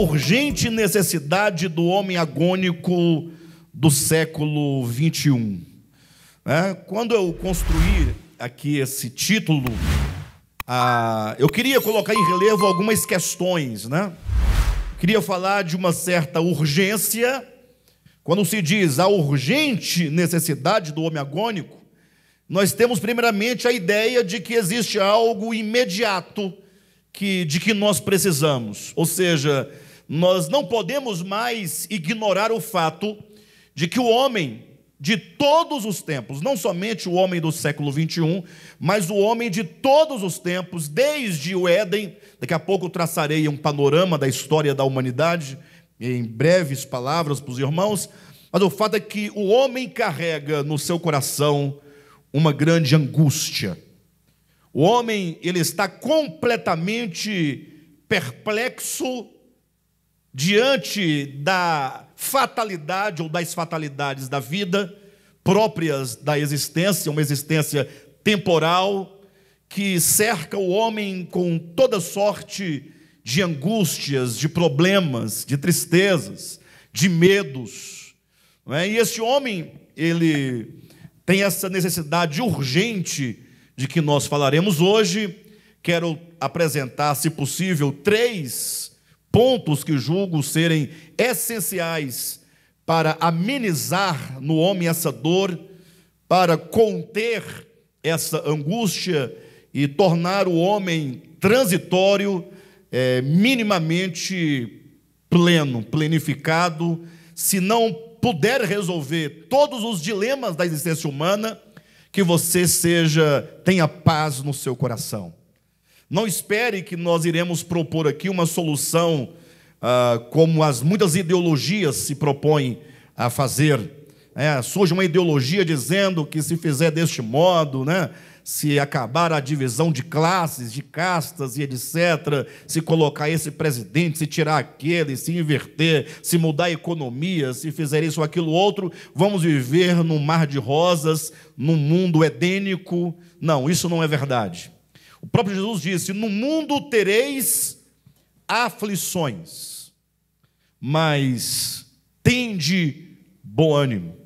urgente necessidade do homem agônico do século 21. Quando eu construí aqui esse título, eu queria colocar em relevo algumas questões, Queria falar de uma certa urgência. Quando se diz a urgente necessidade do homem agônico, nós temos primeiramente a ideia de que existe algo imediato de que nós precisamos. Ou seja, nós não podemos mais ignorar o fato de que o homem de todos os tempos, não somente o homem do século 21, mas o homem de todos os tempos, desde o Éden, daqui a pouco eu traçarei um panorama da história da humanidade, em breves palavras para os irmãos, mas o fato é que o homem carrega no seu coração uma grande angústia. O homem, ele está completamente perplexo diante da fatalidade ou das fatalidades da vida, próprias da existência, uma existência temporal, que cerca o homem com toda sorte de angústias, de problemas, de tristezas, de medos. E esse homem, ele tem essa necessidade urgente de que nós falaremos hoje. Quero apresentar, se possível, 3 pontos que julgo serem essenciais para amenizar no homem essa dor, para conter essa angústia e tornar o homem transitório, minimamente planificado. Se não puder resolver todos os dilemas da existência humana, que você tenha paz no seu coração. Não espere que nós iremos propor aqui uma solução como as muitas ideologias se propõem a fazer. Surge uma ideologia dizendo que se fizer deste modo, se acabar a divisão de classes, de castas e etc., se colocar esse presidente, se tirar aquele, se inverter, se mudar a economia, se fizer isso ou aquilo outro, vamos viver num mar de rosas, num mundo edênico. Não, isso não é verdade. O próprio Jesus disse: no mundo tereis aflições, mas tende bom ânimo.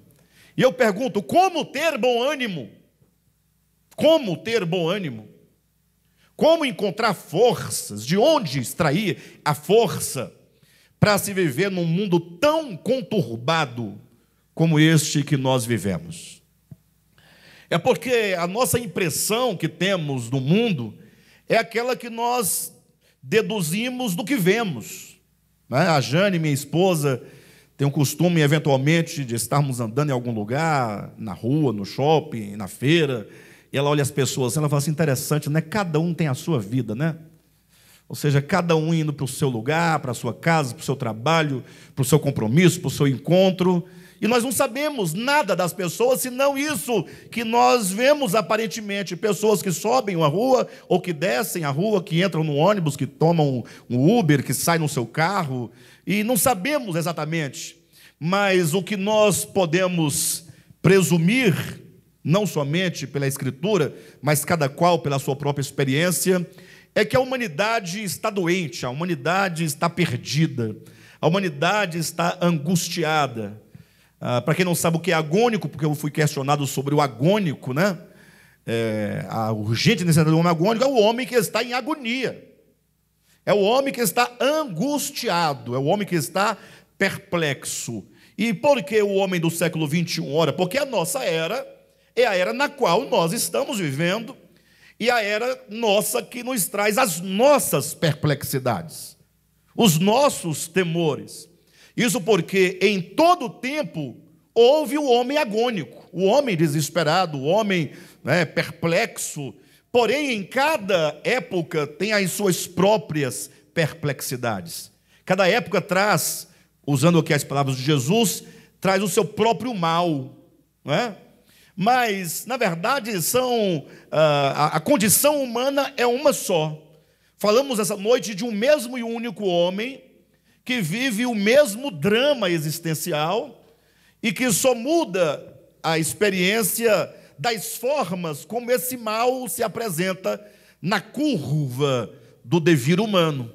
E eu pergunto, como ter bom ânimo? Como ter bom ânimo? Como encontrar forças? De onde extrair a força para se viver num mundo tão conturbado como este que nós vivemos? É porque a nossa impressão que temos do mundo é aquela que nós deduzimos do que vemos. A Jane, minha esposa, tem um costume, eventualmente, de estarmos andando em algum lugar, na rua, no shopping, na feira, e ela olha as pessoas, ela fala assim: interessante, cada um tem a sua vida, Ou seja, cada um indo para o seu lugar, para a sua casa, para o seu trabalho, para o seu compromisso, para o seu encontro. E nós não sabemos nada das pessoas, senão isso que nós vemos aparentemente: pessoas que sobem a rua, ou que descem a rua, que entram no ônibus, que tomam um Uber, que saem no seu carro, e não sabemos exatamente. Mas o que nós podemos presumir, não somente pela Escritura, mas cada qual pela sua própria experiência, é que a humanidade está doente, a humanidade está perdida, a humanidade está angustiada. Para quem não sabe o que é agônico, porque eu fui questionado sobre o agônico, a urgente necessidade do homem agônico é o homem que está em agonia, é o homem que está angustiado, é o homem que está perplexo. E por que o homem do século 21? Ora, porque a nossa era é a era na qual nós estamos vivendo, e a era nossa que nos traz as nossas perplexidades, os nossos temores. Isso porque em todo tempo houve o homem agônico, o homem desesperado, o homem perplexo. Porém, em cada época tem as suas próprias perplexidades. Cada época traz, usando aqui as palavras de Jesus, traz o seu próprio mal, Mas, na verdade, a condição humana é uma só. Falamos essa noite de um mesmo e único homem que vive o mesmo drama existencial e que só muda a experiência das formas como esse mal se apresenta na curva do devir humano.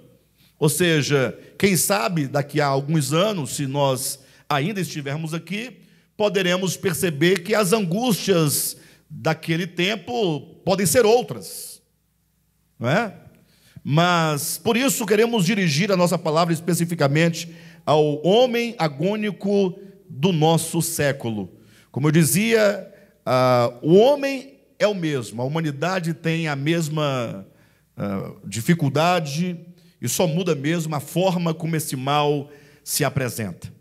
Ou seja, quem sabe daqui a alguns anos, se nós ainda estivermos aqui, poderemos perceber que as angústias daquele tempo podem ser outras, não é? Mas, por isso, queremos dirigir a nossa palavra especificamente ao homem agônico do nosso século. Como eu dizia, o homem é o mesmo, a humanidade tem a mesma dificuldade e só muda mesmo a forma como esse mal se apresenta.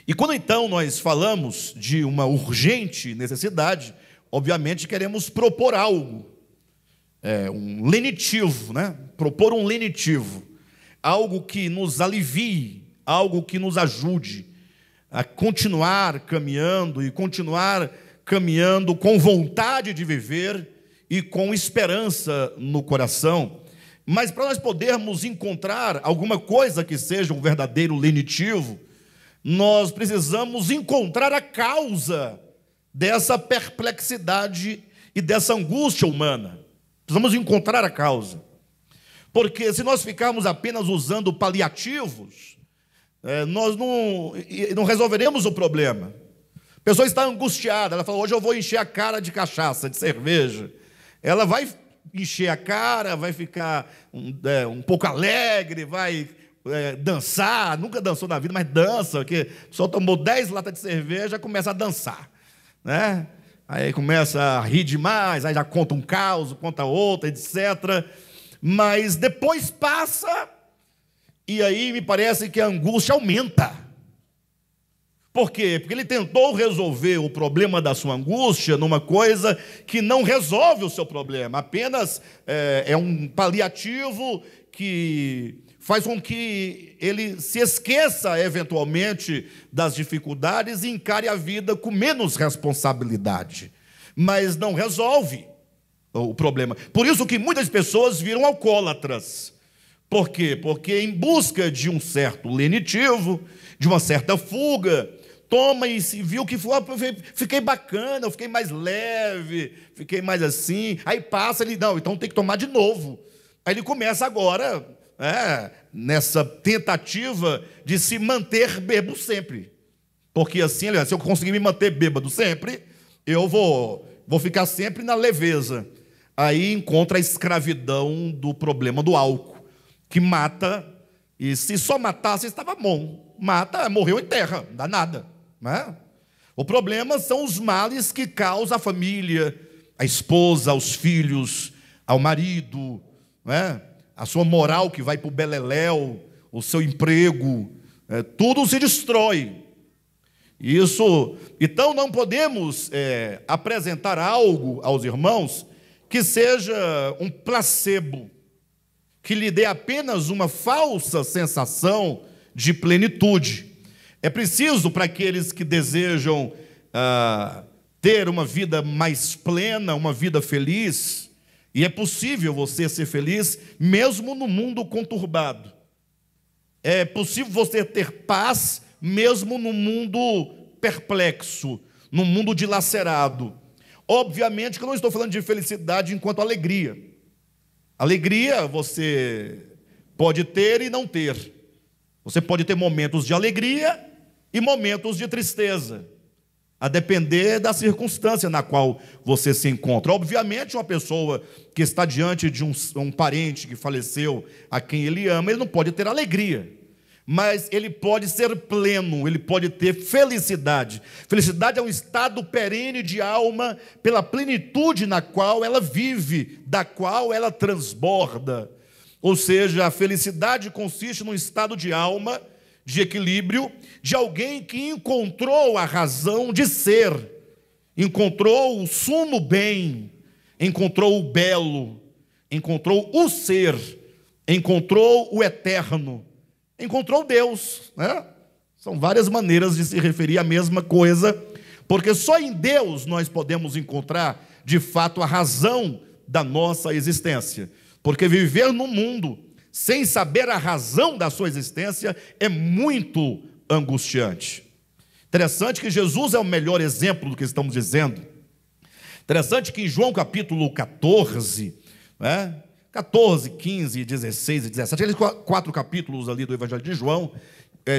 E quando então nós falamos de uma urgente necessidade, obviamente queremos propor algo, um lenitivo, né? Propor um lenitivo, algo que nos alivie, algo que nos ajude a continuar caminhando e continuar caminhando com vontade de viver e com esperança no coração. Mas para nós podermos encontrar alguma coisa que seja um verdadeiro lenitivo, nós precisamos encontrar a causa dessa perplexidade e dessa angústia humana. Precisamos encontrar a causa. Porque se nós ficarmos apenas usando paliativos, nós não resolveremos o problema. A pessoa está angustiada, ela fala, hoje eu vou encher a cara de cachaça, de cerveja. Ela vai encher a cara, vai ficar um pouco alegre, vai dançar, nunca dançou na vida, mas dança, porque só tomou 10 latas de cerveja, começa a dançar, né? Aí começa a rir demais, aí já conta um caos, conta outro, etc. Mas depois passa, e aí me parece que a angústia aumenta. Por quê? Porque ele tentou resolver o problema da sua angústia numa coisa que não resolve o seu problema, apenas é um paliativo que faz com que ele se esqueça eventualmente das dificuldades e encare a vida com menos responsabilidade, mas não resolve o problema. Por isso que muitas pessoas viram alcoólatras. Por quê? Porque em busca de um certo lenitivo, de uma certa fuga, toma e se viu que fiquei bacana, eu fiquei mais leve, fiquei mais assim, aí passa, ele, não, então tem que tomar de novo. Aí ele começa agora, nessa tentativa de se manter bêbado sempre. Porque assim, se eu conseguir me manter bêbado sempre, eu vou ficar sempre na leveza. Aí encontra a escravidão do problema do álcool, que mata, e se só matasse estava bom. Mata, morreu em terra, não dá nada. Né? O problema são os males que causa a família, a esposa, aos filhos, ao marido, né? A sua moral que vai para o beleléu, o seu emprego, tudo se destrói. Isso, então não podemos apresentar algo aos irmãos que seja um placebo, que lhe dê apenas uma falsa sensação de plenitude. É preciso, para aqueles que desejam ter uma vida mais plena, uma vida feliz, e é possível você ser feliz mesmo no mundo conturbado. É possível você ter paz mesmo no mundo perplexo, no mundo dilacerado. Obviamente que eu não estou falando de felicidade enquanto alegria. Alegria você pode ter e não ter. Você pode ter momentos de alegria e momentos de tristeza, a depender da circunstância na qual você se encontra. Obviamente, uma pessoa que está diante de um parente que faleceu, a quem ele ama, ele não pode ter alegria, mas ele pode ser pleno, ele pode ter felicidade. Felicidade é um estado perene de alma, pela plenitude na qual ela vive, da qual ela transborda. Ou seja, a felicidade consiste num estado de alma, de equilíbrio, de alguém que encontrou a razão de ser, encontrou o sumo bem, encontrou o belo, encontrou o ser, encontrou o eterno, encontrou Deus, né? São várias maneiras de se referir à mesma coisa, porque só em Deus nós podemos encontrar, de fato, a razão da nossa existência. Porque viver no mundo sem saber a razão da sua existência é muito angustiante. Interessante que Jesus é o melhor exemplo do que estamos dizendo. Interessante que em João capítulo 14, 14, 15, 16 e 17, aqueles 4 capítulos ali do Evangelho de João,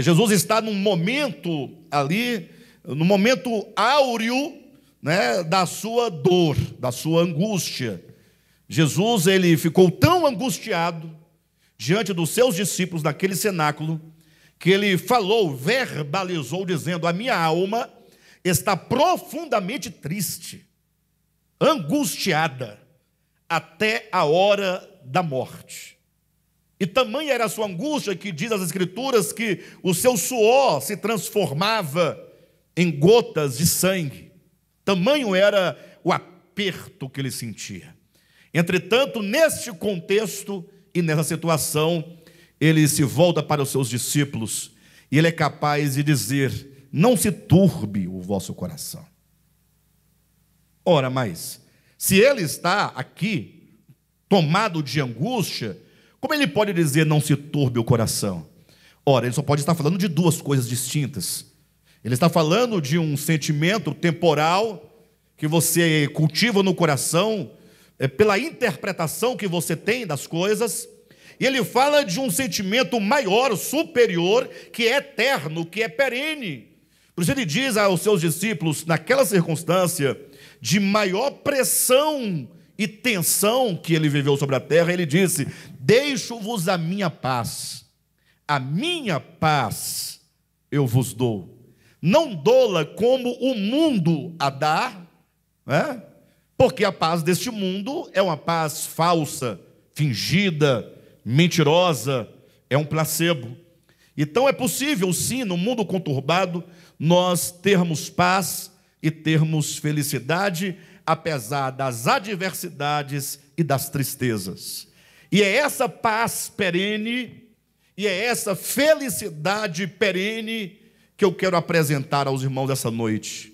Jesus está num momento ali, no momento áureo, né, da sua dor, da sua angústia. Jesus, ele ficou tão angustiado diante dos seus discípulos naquele cenáculo, que ele falou, verbalizou, dizendo: a minha alma está profundamente triste, angustiada, até a hora da morte. E tamanha era a sua angústia, que diz as Escrituras que o seu suor se transformava em gotas de sangue. Tamanho era o aperto que ele sentia. Entretanto, neste contexto e nessa situação, ele se volta para os seus discípulos e ele é capaz de dizer: não se turbe o vosso coração. Ora, mas se ele está aqui tomado de angústia, como ele pode dizer não se turbe o coração? Ora, ele só pode estar falando de duas coisas distintas. Ele está falando de um sentimento temporal que você cultiva no coração, pela interpretação que você tem das coisas, e ele fala de um sentimento maior, superior, que é eterno, que é perene. Por isso ele diz aos seus discípulos, naquela circunstância de maior pressão e tensão que ele viveu sobre a terra, ele disse: deixo-vos a minha paz eu vos dou. Não dou-la como o mundo a dá, né? Porque a paz deste mundo é uma paz falsa, fingida, mentirosa, é um placebo. Então é possível, sim, no mundo conturbado, nós termos paz e termos felicidade, apesar das adversidades e das tristezas. E é essa paz perene, e é essa felicidade perene que eu quero apresentar aos irmãos essa noite.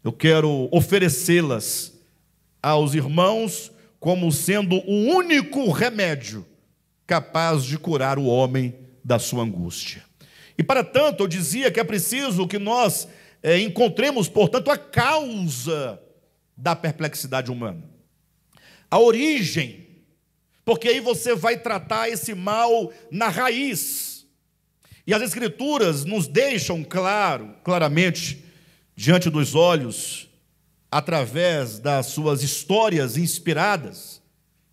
Eu quero oferecê-las aos irmãos como sendo o único remédio capaz de curar o homem da sua angústia. E para tanto, eu dizia que é preciso que nós encontremos, portanto, a causa da perplexidade humana, a origem, porque aí você vai tratar esse mal na raiz. E as Escrituras nos deixam claramente, diante dos olhos, através das suas histórias inspiradas,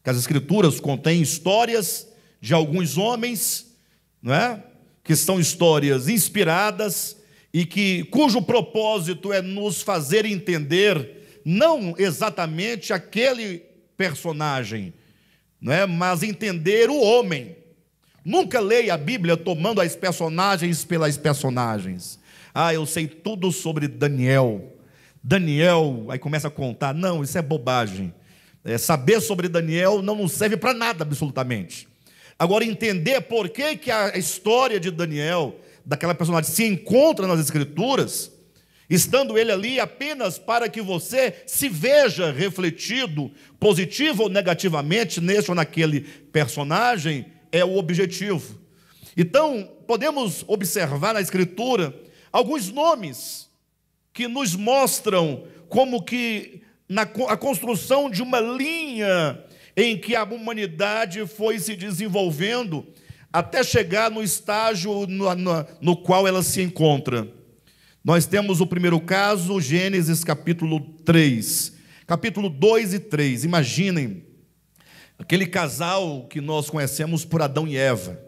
que as Escrituras contêm histórias de alguns homens, não é? Que são histórias inspiradas e cujo propósito é nos fazer entender não exatamente aquele personagem, não é? Mas entender o homem. Nunca leia a Bíblia tomando as personagens pelas personagens. Eu sei tudo sobre Daniel, aí começa a contar. Não, isso é bobagem. Saber sobre Daniel não serve para nada absolutamente. Agora, entender por que a história de Daniel, daquela personagem, se encontra nas Escrituras, estando ele ali apenas para que você se veja refletido, positivo ou negativamente, neste ou naquele personagem, é o objetivo. Então, podemos observar na Escritura alguns nomes que nos mostram como que a construção de uma linha em que a humanidade foi se desenvolvendo até chegar no estágio no qual ela se encontra. Nós temos o primeiro caso, Gênesis capítulo 3, capítulo 2 e 3. Imaginem aquele casal que nós conhecemos por Adão e Eva.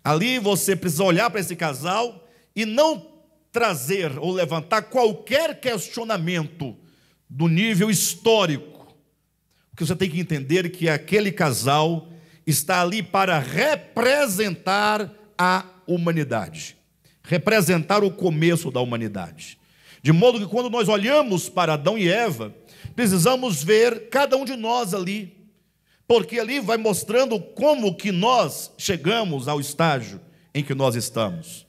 Ali você precisa olhar para esse casal e não trazer ou levantar qualquer questionamento do nível histórico. Porque você tem que entender que aquele casal está ali para representar a humanidade, representar o começo da humanidade. De modo que quando nós olhamos para Adão e Eva, precisamos ver cada um de nós ali, porque ali vai mostrando como que nós chegamos ao estágio em que nós estamos.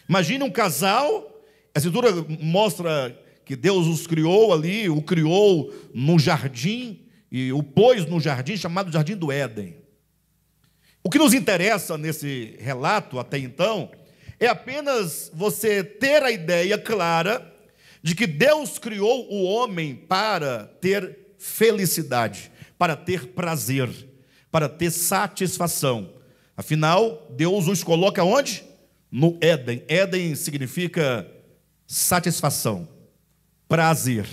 Imagine um casal, a Escritura mostra que Deus os criou ali, o criou no jardim, e o pôs no jardim chamado Jardim do Éden. O que nos interessa nesse relato até então é apenas você ter a ideia clara de que Deus criou o homem para ter felicidade, para ter prazer, para ter satisfação. Afinal, Deus os coloca onde? No Éden. Éden significa satisfação, prazer.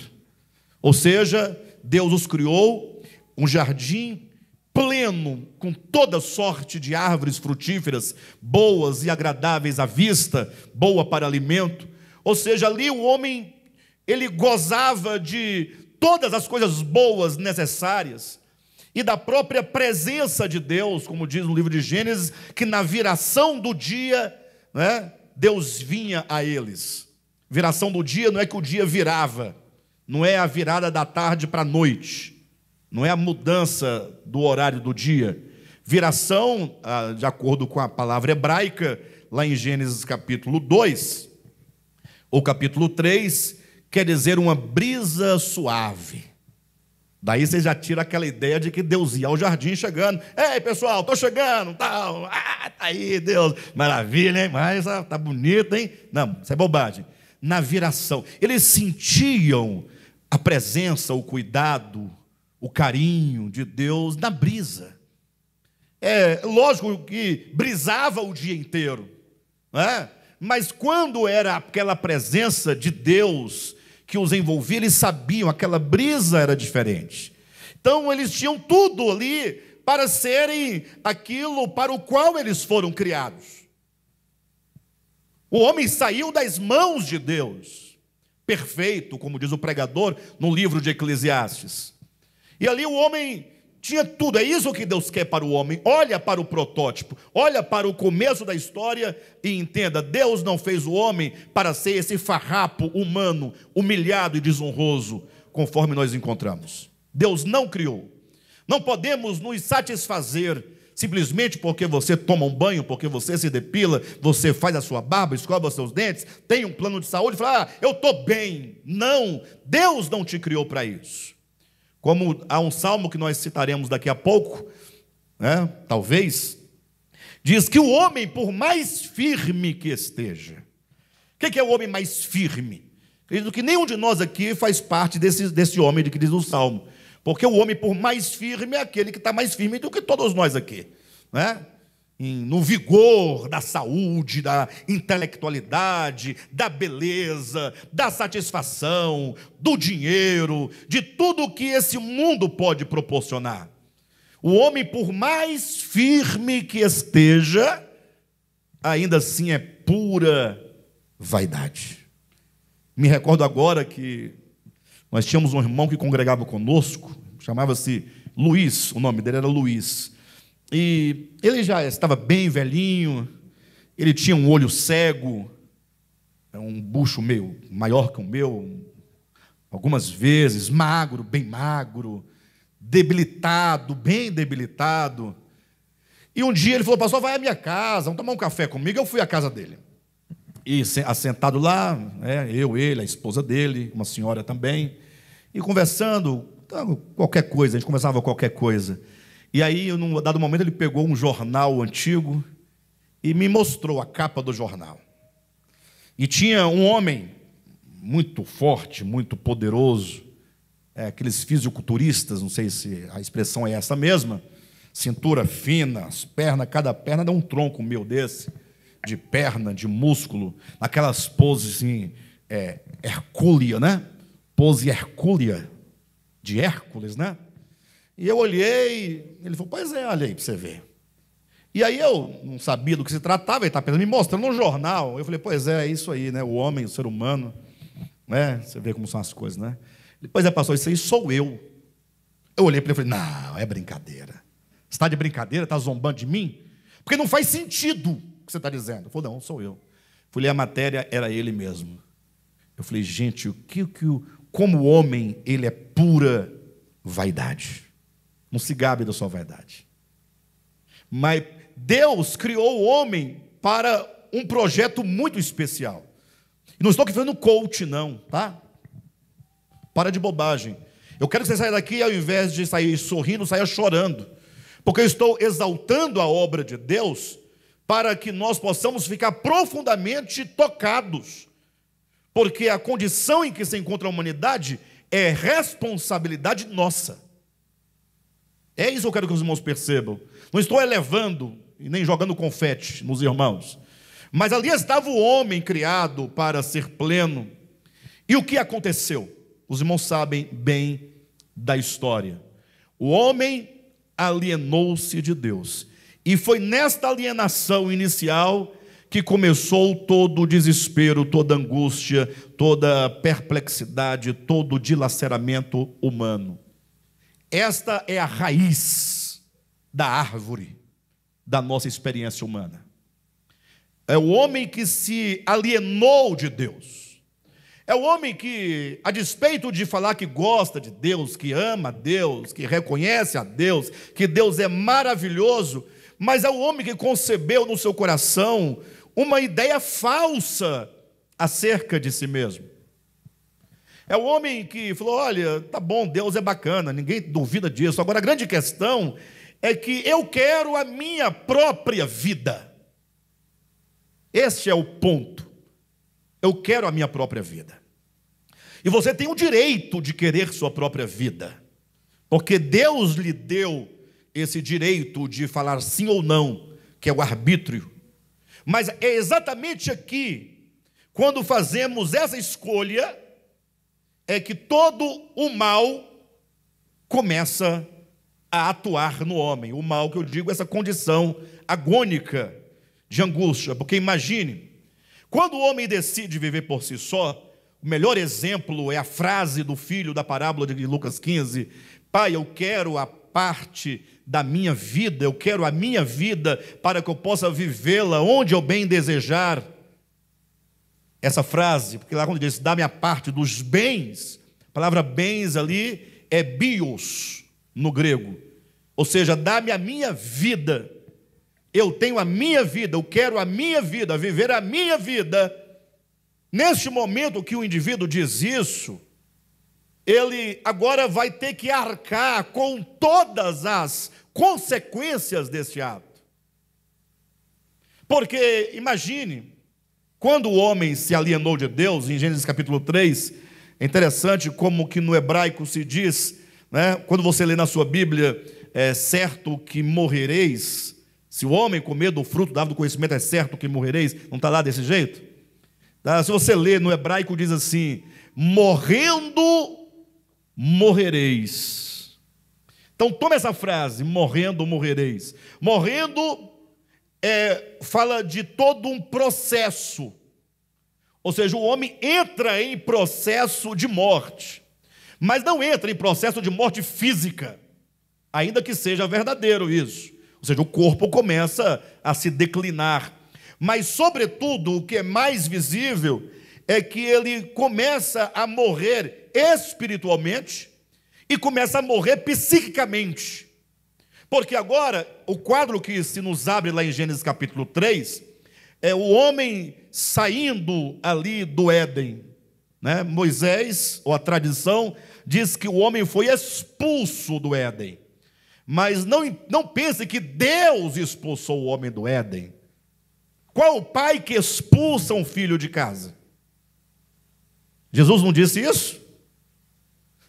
Ou seja, Deus os criou um jardim pleno, com toda sorte de árvores frutíferas, boas e agradáveis à vista, boa para alimento. Ou seja, ali o homem, ele gozava de todas as coisas boas necessárias, e da própria presença de Deus, como diz no livro de Gênesis, que na viração do dia, né, Deus vinha a eles. Viração do dia não é que o dia virava, não é a virada da tarde para a noite, não é a mudança do horário do dia. Viração, de acordo com a palavra hebraica, lá em Gênesis capítulo 2, ou capítulo 3, quer dizer uma brisa suave. Daí você já tira aquela ideia de que Deus ia ao jardim chegando. Ei, pessoal, estou chegando, tal. Tá aí, Deus. Maravilha, hein? Mas tá bonito, hein? Não, isso é bobagem. Na viração, eles sentiam a presença, o cuidado, o carinho de Deus na brisa. É lógico que brisava o dia inteiro, né? Mas quando era aquela presença de Deus que os envolvia, eles sabiam, aquela brisa era diferente. Então eles tinham tudo ali para serem aquilo para o qual eles foram criados. O homem saiu das mãos de Deus, perfeito, como diz o pregador no livro de Eclesiastes. E ali o homem tinha tudo, é isso que Deus quer para o homem. Olha para o protótipo, olha para o começo da história e entenda, Deus não fez o homem para ser esse farrapo humano, humilhado e desonroso, conforme nós encontramos. Deus não criou. Não podemos nos satisfazer simplesmente porque você toma um banho, porque você se depila, você faz a sua barba, escova os seus dentes, tem um plano de saúde e fala, eu estou bem. Não, Deus não te criou para isso. Como há um salmo que nós citaremos daqui a pouco, né, talvez, diz que o homem, por mais firme que esteja, o que é o homem mais firme? Acredito que nenhum de nós aqui faz parte desse homem de que diz o salmo, porque o homem, por mais firme, é aquele que está mais firme do que todos nós aqui, né? No vigor da saúde, da intelectualidade, da beleza, da satisfação, do dinheiro, de tudo que esse mundo pode proporcionar. O homem, por mais firme que esteja, ainda assim é pura vaidade. Me recordo agora que nós tínhamos um irmão que congregava conosco, chamava-se Luiz, o nome dele era Luiz. E ele já estava bem velhinho, ele tinha um olho cego, um bucho meio maior que o meu, algumas vezes, magro, bem magro, debilitado, bem debilitado. E um dia ele falou, pastor, vai à minha casa, vamos tomar um café comigo. Eu fui à casa dele. E assentado lá, eu, ele, a esposa dele, uma senhora também, e conversando, qualquer coisa, a gente conversava qualquer coisa. E aí, num dado momento, ele pegou um jornal antigo e me mostrou a capa do jornal. E tinha um homem muito forte, muito poderoso, aqueles fisiculturistas, não sei se a expressão é essa mesma, cintura fina, as pernas, cada perna dá um tronco meu desse, de perna, de músculo, naquelas poses assim, hercúlea, né? Pose hercúlea, de Hércules, né? E eu olhei, ele falou, pois é, olha aí para você ver. E aí eu não sabia do que se tratava, ele estava pensando, me mostrando um jornal. Eu falei, pois é isso aí, né? O homem, o ser humano, né? Você vê como são as coisas, né? Depois pastor, isso aí sou eu. Eu olhei para ele e falei, não, é brincadeira. Você está de brincadeira, está zombando de mim? Porque não faz sentido o que você está dizendo. Ele falou, não, sou eu. Fui ler a matéria, era ele mesmo. Eu falei, gente, como o homem, ele é pura vaidade. Não se gabe da sua vaidade. Mas Deus criou o homem para um projeto muito especial. E não estou aqui falando coach, não, tá? Para de bobagem. Eu quero que você saia daqui, ao invés de sair sorrindo, saia chorando. Porque eu estou exaltando a obra de Deus para que nós possamos ficar profundamente tocados. Porque a condição em que se encontra a humanidade é responsabilidade nossa. É isso que eu quero que os irmãos percebam. Não estou elevando e nem jogando confete nos irmãos. Mas ali estava o homem criado para ser pleno. E o que aconteceu? Os irmãos sabem bem da história. O homem alienou-se de Deus. E foi nesta alienação inicial que começou todo o desespero, toda a angústia, toda a perplexidade, todo o dilaceramento humano. Esta é a raiz da árvore da nossa experiência humana. É o homem que se alienou de Deus. É o homem que, a despeito de falar que gosta de Deus, que ama a Deus, que reconhece a Deus, que Deus é maravilhoso, mas é o homem que concebeu no seu coração uma ideia falsa acerca de si mesmo. É o homem que falou, olha, tá bom, Deus é bacana, ninguém duvida disso. Agora a grande questão é que eu quero a minha própria vida. Este é o ponto. Eu quero a minha própria vida. E você tem o direito de querer sua própria vida, porque Deus lhe deu esse direito de falar sim ou não, que é o arbítrio. Mas é exatamente aqui, quando fazemos essa escolha, é que todo o mal começa a atuar no homem. O mal que eu digo, essa condição agônica de angústia. Porque imagine, quando o homem decide viver por si só, o melhor exemplo é a frase do filho da parábola de Lucas 15, pai, eu quero a parte da minha vida, eu quero a minha vida para que eu possa vivê-la onde eu bem desejar. Essa frase, porque lá quando diz, dá-me a parte dos bens, a palavra bens ali é bios no grego, ou seja, dá-me a minha vida, eu tenho a minha vida, eu quero a minha vida, viver a minha vida. Neste momento que o indivíduo diz isso, ele agora vai ter que arcar com todas as consequências desse ato. Porque, imagine, quando o homem se alienou de Deus, em Gênesis capítulo 3, é interessante como que no hebraico se diz, né, quando você lê na sua Bíblia, é certo que morrereis, se o homem comer do fruto da árvore do conhecimento, é certo que morrereis, não está lá desse jeito? Tá? Se você lê no hebraico, diz assim, morrendo, morrereis. Então toma essa frase, morrendo, morrereis. Morrendo fala de todo um processo, ou seja, o homem entra em processo de morte, mas não entra em processo de morte física, ainda que seja verdadeiro isso, ou seja, o corpo começa a se declinar, mas sobretudo o que é mais visível é que ele começa a morrer espiritualmente e começa a morrer psiquicamente. Porque agora, o quadro que se nos abre lá em Gênesis capítulo 3, é o homem saindo ali do Éden. Né? Moisés, ou a tradição, diz que o homem foi expulso do Éden. Mas não pense que Deus expulsou o homem do Éden. Qual o pai que expulsa um filho de casa? Jesus não disse isso?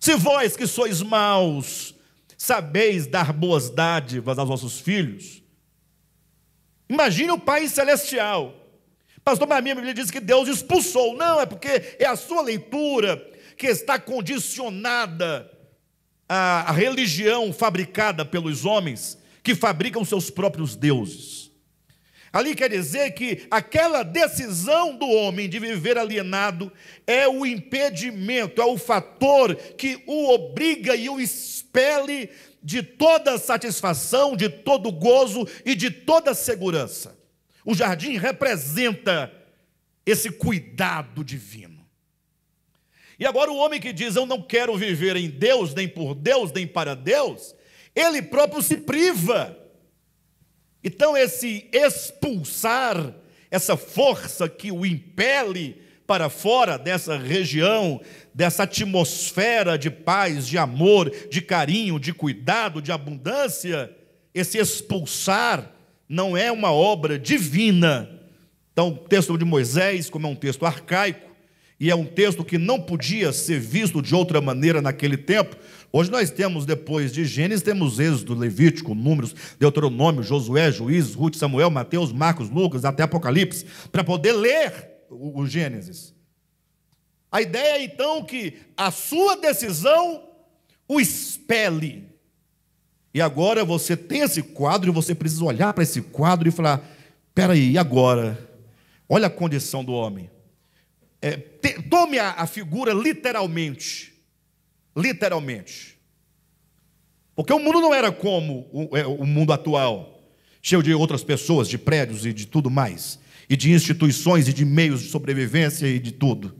Se vós que sois maus, sabeis dar boas dádivas aos vossos filhos. Imagine o Pai Celestial. Pastor, mas a minha Bíblia diz que Deus expulsou. Não, é porque é a sua leitura que está condicionada à religião fabricada pelos homens, que fabricam seus próprios deuses. Ali quer dizer que aquela decisão do homem de viver alienado é o impedimento, é o fator que o obriga e o expele de toda satisfação, de todo gozo e de toda segurança. O jardim representa esse cuidado divino. E agora o homem que diz, eu não quero viver em Deus, nem por Deus, nem para Deus, ele próprio se priva. Então esse expulsar, essa força que o impele para fora dessa região, dessa atmosfera de paz, de amor, de carinho, de cuidado, de abundância, esse expulsar não é uma obra divina. Então o texto de Moisés, como é um texto arcaico, e é um texto que não podia ser visto de outra maneira naquele tempo. Hoje nós temos, depois de Gênesis, temos Êxodo, Levítico, Números, Deuteronômio, Josué, Juízes, Ruth, Samuel, Mateus, Marcos, Lucas, até Apocalipse, para poder ler o Gênesis. A ideia é então que a sua decisão o expele. E agora você tem esse quadro e você precisa olhar para esse quadro e falar: espera aí, e agora? Olha a condição do homem. Tome a figura literalmente. Literalmente. Porque o mundo não era como o mundo atual, cheio de outras pessoas, de prédios e de tudo mais, e de instituições e de meios de sobrevivência e de tudo.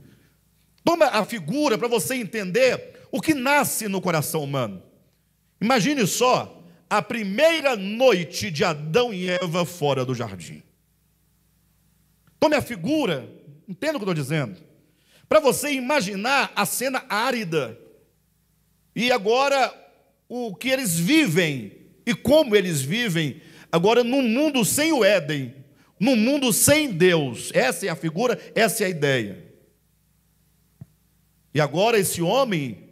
Toma a figura para você entender o que nasce no coração humano. Imagine só a primeira noite de Adão e Eva fora do jardim. Tome a figura, entenda o que eu estou dizendo, para você imaginar a cena árida. E agora o que eles vivem e como eles vivem agora num mundo sem o Éden, num mundo sem Deus. Essa é a figura, essa é a ideia. E agora esse homem,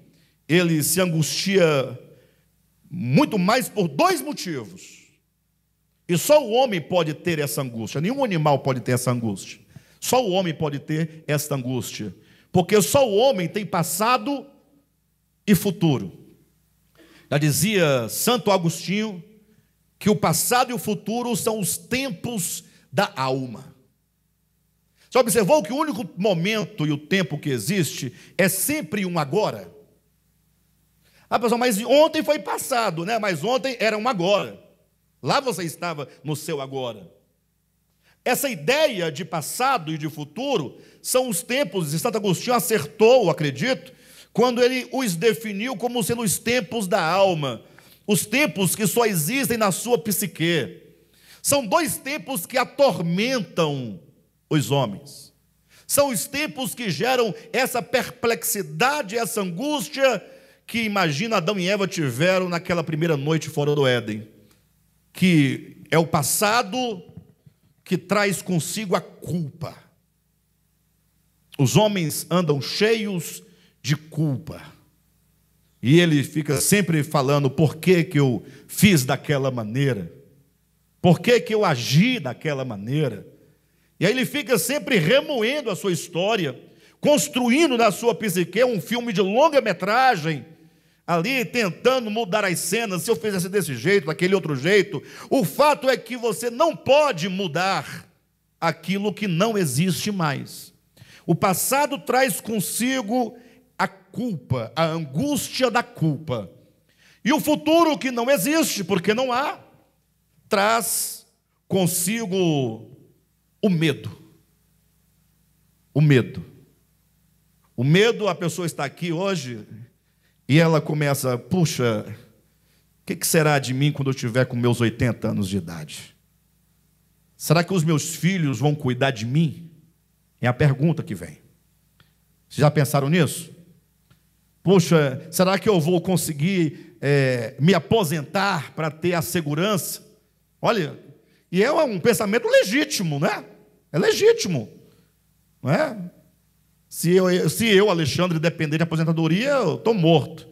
ele se angustia muito mais por dois motivos. E só o homem pode ter essa angústia, nenhum animal pode ter essa angústia. Só o homem pode ter essa angústia, porque só o homem tem passado e futuro. Já dizia Santo Agostinho que o passado e o futuro são os tempos da alma. Você observou que o único momento e o tempo que existe é sempre um agora? Ah, pessoal, mas ontem foi passado, né? Mas ontem era um agora. Lá você estava no seu agora. Essa ideia de passado e de futuro são os tempos, e Santo Agostinho acertou, acredito, quando ele os definiu como sendo os tempos da alma, os tempos que só existem na sua psique. São dois tempos que atormentam os homens. São os tempos que geram essa perplexidade, essa angústia que, imagina, Adão e Eva tiveram naquela primeira noite fora do Éden, que é o passado que traz consigo a culpa. Os homens andam cheios de culpa. E ele fica sempre falando: por que que eu fiz daquela maneira? Por que que eu agi daquela maneira? E aí ele fica sempre remoendo a sua história, construindo na sua psique um filme de longa-metragem, ali tentando mudar as cenas, se eu fizesse desse jeito, daquele outro jeito. O fato é que você não pode mudar aquilo que não existe mais. O passado traz consigo a culpa, a angústia da culpa. E o futuro, que não existe, porque não há, traz consigo o medo. O medo. O medo, a pessoa está aqui hoje e ela começa: puxa, o que será de mim quando eu tiver com meus 80 anos de idade? Será que os meus filhos vão cuidar de mim? É a pergunta que vem. Vocês já pensaram nisso? Puxa, será que eu vou conseguir me aposentar para ter a segurança? Olha, e é um pensamento legítimo, né? É legítimo, não é? Se eu, Alexandre, depender de aposentadoria, eu estou morto.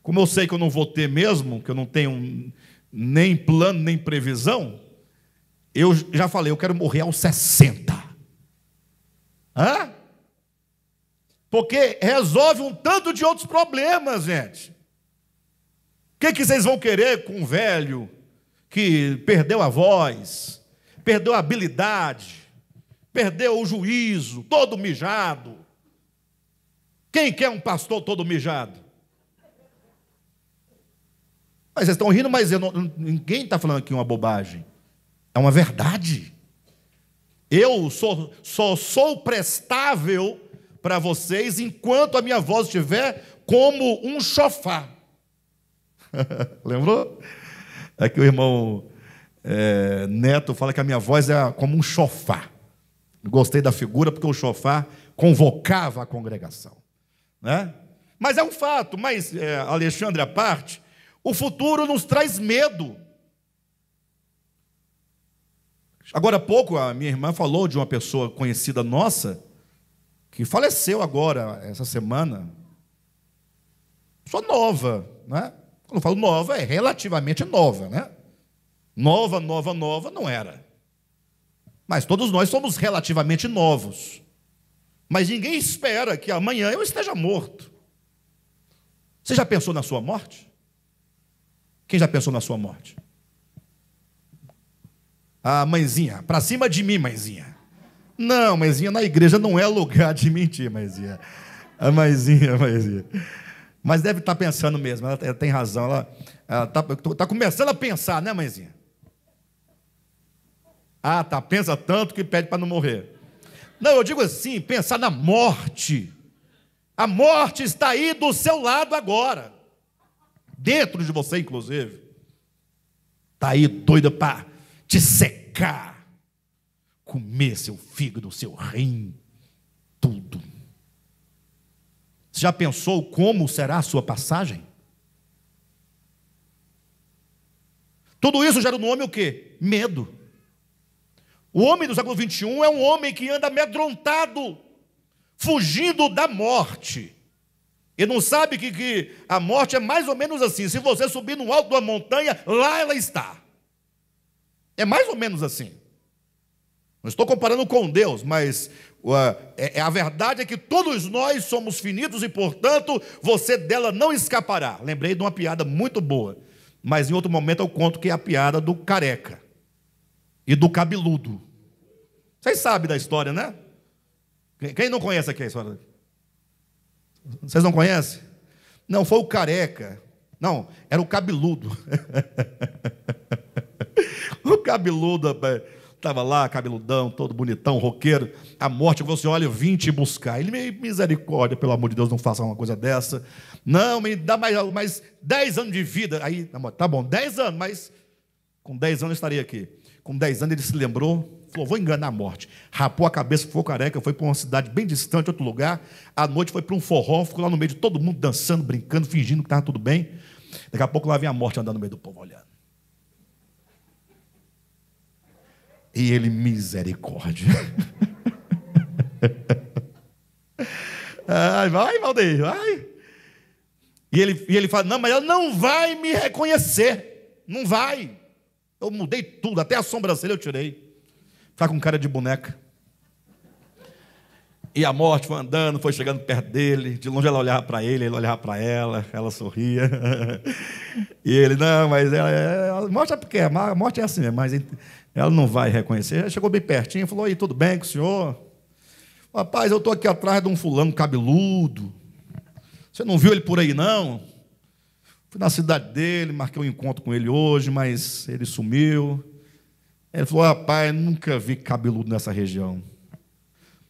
Como eu sei que eu não vou ter mesmo, que eu não tenho nem plano, nem previsão, eu já falei: eu quero morrer aos 60. Hã? Porque resolve um tanto de outros problemas, gente. O que vocês vão querer com um velho que perdeu a voz, perdeu a habilidade, perdeu o juízo, todo mijado? Quem quer um pastor todo mijado? Mas vocês estão rindo, mas ninguém está falando aqui uma bobagem. É uma verdade. Eu só sou prestável para vocês enquanto a minha voz estiver como um chofar. Lembrou? Aqui o irmão Neto fala que a minha voz é como um chofar. Gostei da figura porque o chofar convocava a congregação, né? Mas é um fato. Mas, Alexandre à parte, o futuro nos traz medo. Agora há pouco a minha irmã falou de uma pessoa conhecida nossa que faleceu agora, essa semana. Pessoa nova, né? Quando eu falo nova, é relativamente nova, né? Nova não era. Mas todos nós somos relativamente novos. Mas ninguém espera que amanhã eu esteja morto. Você já pensou na sua morte? Quem já pensou na sua morte? Ah, mãezinha, para cima de mim, mãezinha. Não, mãezinha, na igreja não é lugar de mentir, mãezinha. A mãezinha. Mas deve estar pensando mesmo, ela tem razão, ela está começando a pensar, né, mãezinha? Ah, tá, pensa tanto que pede para não morrer. Não, eu digo assim, pensar na morte. A morte está aí do seu lado agora. Dentro de você, inclusive. Está aí doida para te secar. Comer seu fígado, seu rim. Tudo. Você já pensou como será a sua passagem? Tudo isso gera no homem o quê? Medo. O homem do século XXI é um homem que anda amedrontado, fugindo da morte. E não sabe que a morte é mais ou menos assim. Se você subir no alto de uma montanha, lá ela está. É mais ou menos assim. Não estou comparando com Deus, mas a verdade é que todos nós somos finitos e, portanto, você dela não escapará. Lembrei de uma piada muito boa, mas em outro momento eu conto que é a piada do careca e do cabeludo. Vocês sabem da história, né? Quem não conhece aqui a história? Vocês não conhecem? Não, foi o careca. Não, era o cabeludo. O cabeludo estava lá, cabeludão, todo bonitão, roqueiro. A morte, você olha, vim te buscar. Ele, misericórdia, pelo amor de Deus, não faça uma coisa dessa. Não, me dá mais 10 anos de vida. Aí, tá bom, 10 anos, mas com 10 anos eu estaria aqui. Com 10 anos ele se lembrou, falou, vou enganar a morte. Rapou a cabeça, ficou careca, foi para uma cidade bem distante, outro lugar. À noite foi para um forró, ficou lá no meio de todo mundo dançando, brincando, fingindo que estava tudo bem. Daqui a pouco lá vem a morte andando no meio do povo, olhando. E ele, misericórdia. Ai, vai, Valdeir, vai. E ele fala, não, mas ela não vai me reconhecer. Não vai. Eu mudei tudo, até a sobrancelha eu tirei. Ficar com cara de boneca. E a morte foi andando, foi chegando perto dele. De longe ela olhava para ele olhava para ela sorria. E ele, não, mas a morte é porque a morte é assim mesmo, mas ela não vai reconhecer. Ela chegou bem pertinho, falou, e tudo bem com o senhor? Rapaz, eu estou aqui atrás de um fulano cabeludo. Você não viu ele por aí, não? Fui na cidade dele, marquei um encontro com ele hoje, mas ele sumiu. Ele falou, rapaz, nunca vi cabeludo nessa região.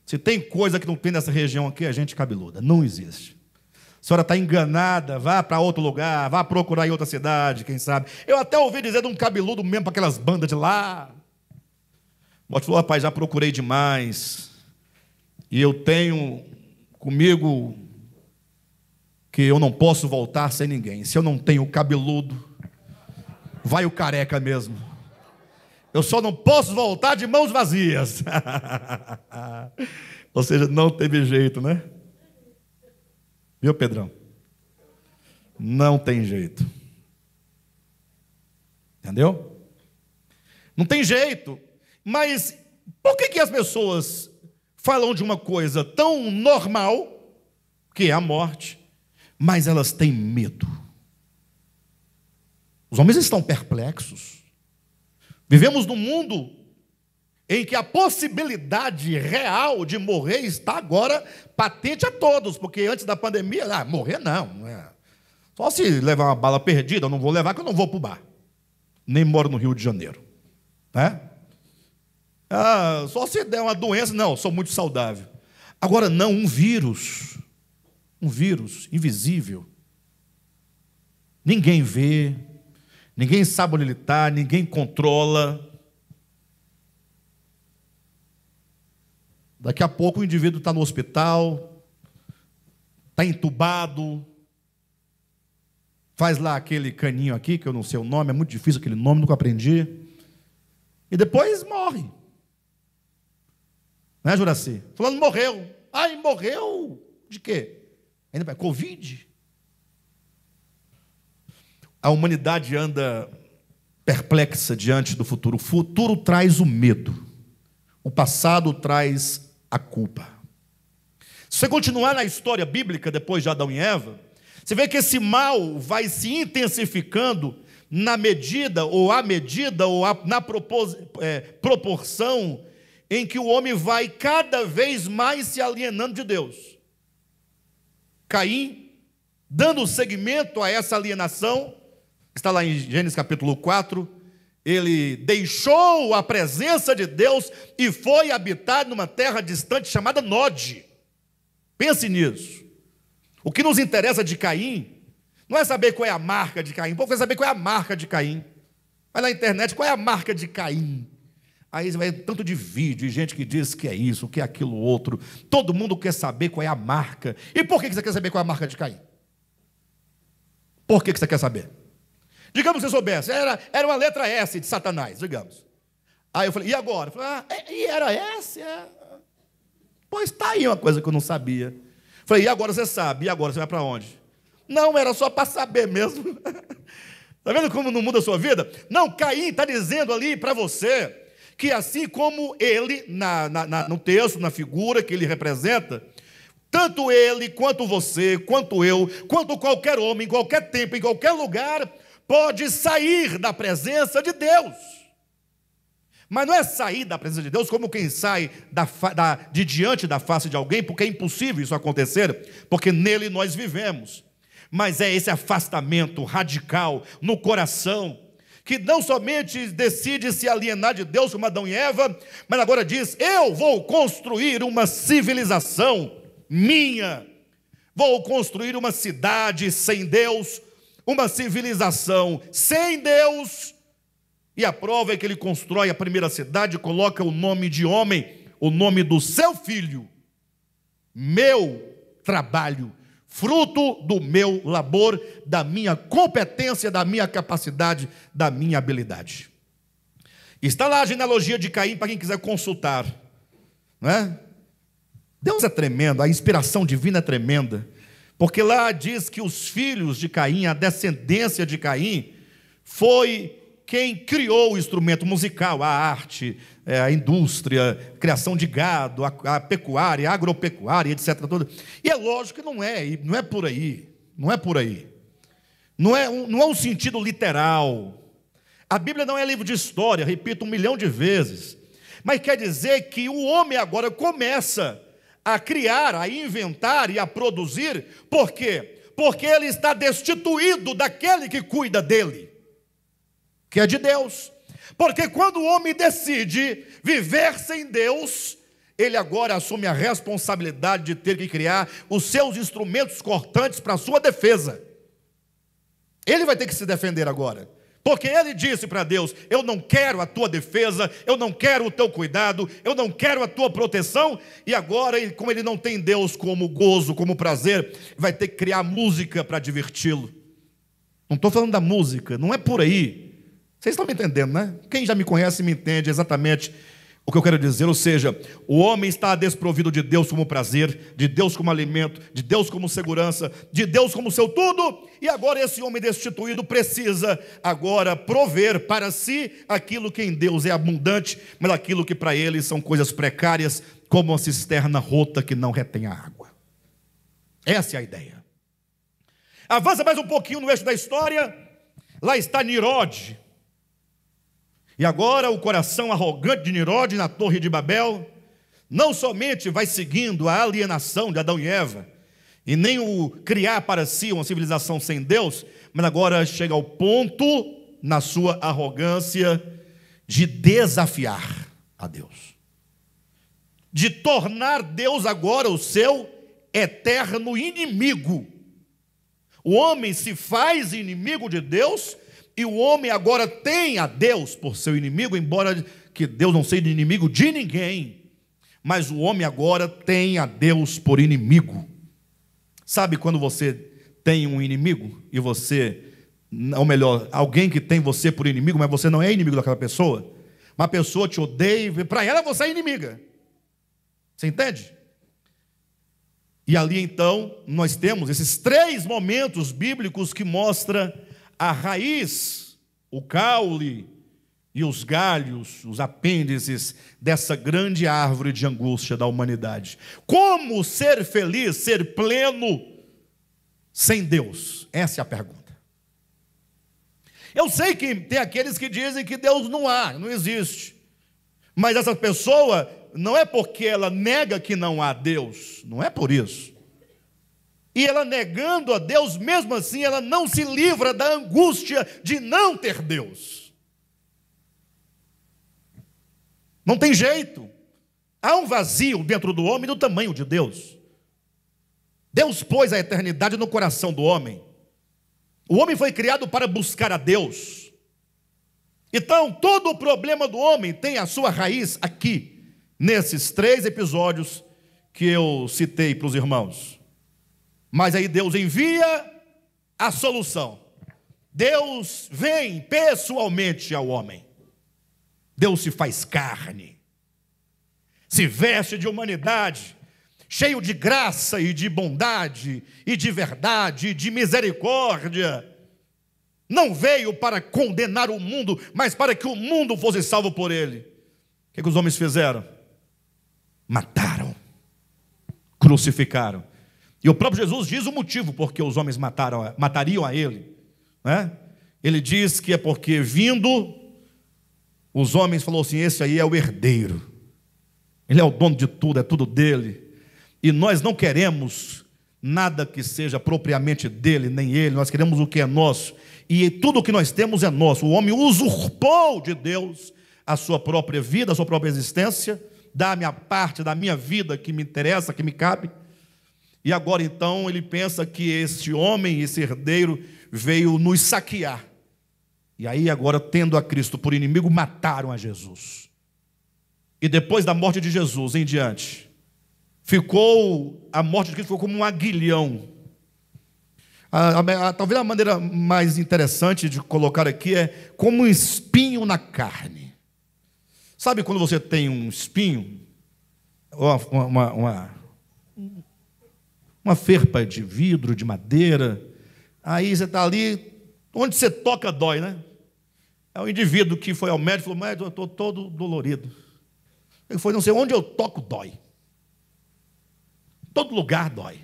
Se tem coisa que não tem nessa região aqui, é gente cabeluda. Não existe. A senhora está enganada, vá para outro lugar, vá procurar em outra cidade, quem sabe. Eu até ouvi dizer de um cabeludo mesmo para aquelas bandas de lá. O morto falou, rapaz, já procurei demais. E eu tenho comigo que eu não posso voltar sem ninguém. Se eu não tenho o cabeludo, vai o careca mesmo. Eu só não posso voltar de mãos vazias. Ou seja, não teve jeito, né? Viu, Pedrão? Não tem jeito. Entendeu? Não tem jeito. Mas por que as pessoas falam de uma coisa tão normal, que é a morte, mas elas têm medo? Os homens estão perplexos. Vivemos num mundo em que a possibilidade real de morrer está agora patente a todos, porque antes da pandemia, morrer não é. Só se levar uma bala perdida, eu não vou levar, que eu não vou para o bar. Nem moro no Rio de Janeiro. Né? Só se der uma doença, não, sou muito saudável. Agora não, um vírus invisível. Ninguém vê, ninguém sabe onde ele está, ninguém controla. Daqui a pouco o indivíduo está no hospital, está entubado, faz lá aquele caninho aqui, que eu não sei o nome, é muito difícil aquele nome, nunca aprendi, e depois morre. Né, Juraci? Fulano morreu. Ai, morreu de quê? Ainda vai, Covid. A humanidade anda perplexa diante do futuro. O futuro traz o medo. O passado traz a culpa. Se você continuar na história bíblica, depois de Adão e Eva, você vê que esse mal vai se intensificando na medida, ou na proporção em que o homem vai cada vez mais se alienando de Deus. Caim, dando seguimento a essa alienação, está lá em Gênesis capítulo 4, ele deixou a presença de Deus e foi habitar numa terra distante chamada Nod. Pense nisso. O que nos interessa de Caim não é saber qual é a marca de Caim. O povo quer saber qual é a marca de Caim. Vai na internet, qual é a marca de Caim? Aí vai tanto de vídeo, e gente que diz que é isso, que é aquilo outro. Todo mundo quer saber qual é a marca. E por que você quer saber qual é a marca de Caim? Por que você quer saber? Digamos que você soubesse, era uma letra S de Satanás, digamos. Aí eu falei, e agora? Eu falei, e era S? Pois está aí uma coisa que eu não sabia. Eu falei, e agora você sabe? E agora você vai para onde? Não, era só para saber mesmo. Está vendo como não muda a sua vida? Não, Caim está dizendo ali para você que assim como ele, no texto, na figura que ele representa, tanto ele, quanto você, quanto eu, quanto qualquer homem, em qualquer tempo, em qualquer lugar, pode sair da presença de Deus. Mas não é sair da presença de Deus como quem sai de diante da face de alguém, porque é impossível isso acontecer, porque nele nós vivemos. Mas é esse afastamento radical no coração, que não somente decide se alienar de Deus como Adão e Eva, mas agora diz, eu vou construir uma civilização minha, vou construir uma cidade sem Deus, uma civilização sem Deus, e a prova é que ele constrói a primeira cidade, coloca o nome de homem, o nome do seu filho, meu trabalho, fruto do meu labor, da minha competência, da minha capacidade, da minha habilidade. Está lá a genealogia de Caim, para quem quiser consultar, não é? Deus é tremendo, a inspiração divina é tremenda, porque lá diz que os filhos de Caim, a descendência de Caim, foi quem criou o instrumento musical, a arte, a indústria, criação de gado, a pecuária, a agropecuária, etc. E é lógico que não é por aí, não é por aí. Não é um sentido literal. A Bíblia não é livro de história, repito 1 milhão de vezes, mas quer dizer que o homem agora começa a criar, a inventar e a produzir, por quê? Porque ele está destituído daquele que cuida dele, que é de Deus. Porque quando o homem decide viver sem Deus, ele agora assume a responsabilidade de ter que criar os seus instrumentos cortantes para a sua defesa. Ele vai ter que se defender agora, porque ele disse para Deus, eu não quero a tua defesa, eu não quero o teu cuidado, eu não quero a tua proteção, e agora, como ele não tem Deus como gozo, como prazer, vai ter que criar música para diverti-lo. Não estou falando da música, não é por aí. Vocês estão me entendendo, né? Quem já me conhece me entende exatamente o que eu quero dizer. Ou seja, o homem está desprovido de Deus como prazer, de Deus como alimento, de Deus como segurança, de Deus como seu tudo. E agora esse homem destituído precisa agora prover para si aquilo que em Deus é abundante, mas aquilo que para ele são coisas precárias, como uma cisterna rota que não retém a água. Essa é a ideia. Avança mais um pouquinho no eixo da história. Lá está Nimrod. E agora o coração arrogante de Nimrod na Torre de Babel não somente vai seguindo a alienação de Adão e Eva, e nem o criar para si uma civilização sem Deus, mas agora chega ao ponto, na sua arrogância, de desafiar a Deus, de tornar Deus agora o seu eterno inimigo. O homem se faz inimigo de Deus, e o homem agora tem a Deus por seu inimigo, embora que Deus não seja inimigo de ninguém, mas o homem agora tem a Deus por inimigo. Sabe quando você tem um inimigo e você, ou melhor, alguém que tem você por inimigo, mas você não é inimigo daquela pessoa? Uma pessoa te odeia e para ela você é inimiga. Você entende? E ali então nós temos esses 3 momentos bíblicos que mostram a raiz, o caule e os galhos, os apêndices dessa grande árvore de angústia da humanidade. Como ser feliz, ser pleno sem Deus? Essa é a pergunta. Eu sei que tem aqueles que dizem que Deus não existe. Mas essa pessoa, não é porque ela nega que não há Deus, não é por isso. E ela negando a Deus, mesmo assim, ela não se livra da angústia de não ter Deus. Não tem jeito. Há um vazio dentro do homem do tamanho de Deus. Deus pôs a eternidade no coração do homem. O homem foi criado para buscar a Deus. Então, todo o problema do homem tem a sua raiz aqui, nesses 3 episódios que eu citei para os irmãos. Mas aí Deus envia a solução. Deus vem pessoalmente ao homem. Deus se faz carne, se veste de humanidade, cheio de graça e de bondade, e de verdade, e de misericórdia. Não veio para condenar o mundo, mas para que o mundo fosse salvo por ele. O que os homens fizeram? Mataram, crucificaram. E o próprio Jesus diz o motivo porque os homens matariam a ele, né? Ele diz que é porque vindo, os homens falaram assim: esse aí é o herdeiro, ele é o dono de tudo, é tudo dele, e nós não queremos nada que seja propriamente dele, nem ele, nós queremos o que é nosso. E tudo o que nós temos é nosso. O homem usurpou de Deus a sua própria vida, a sua própria existência. Dá a minha parte da minha vida que me interessa, que me cabe. E agora então ele pensa que esse homem, esse herdeiro, veio nos saquear. E aí agora, tendo a Cristo por inimigo, mataram a Jesus. E depois da morte de Jesus em diante, a morte de Cristo ficou como um aguilhão. Talvez a maneira mais interessante de colocar aqui é como um espinho na carne. Sabe quando você tem um espinho, uma ferpa de vidro, de madeira, aí você está ali, onde você toca dói, né? É o indivíduo que foi ao médico e falou: médico, eu estou todo dolorido. Ele foi: não sei, onde eu toco dói. Todo lugar dói.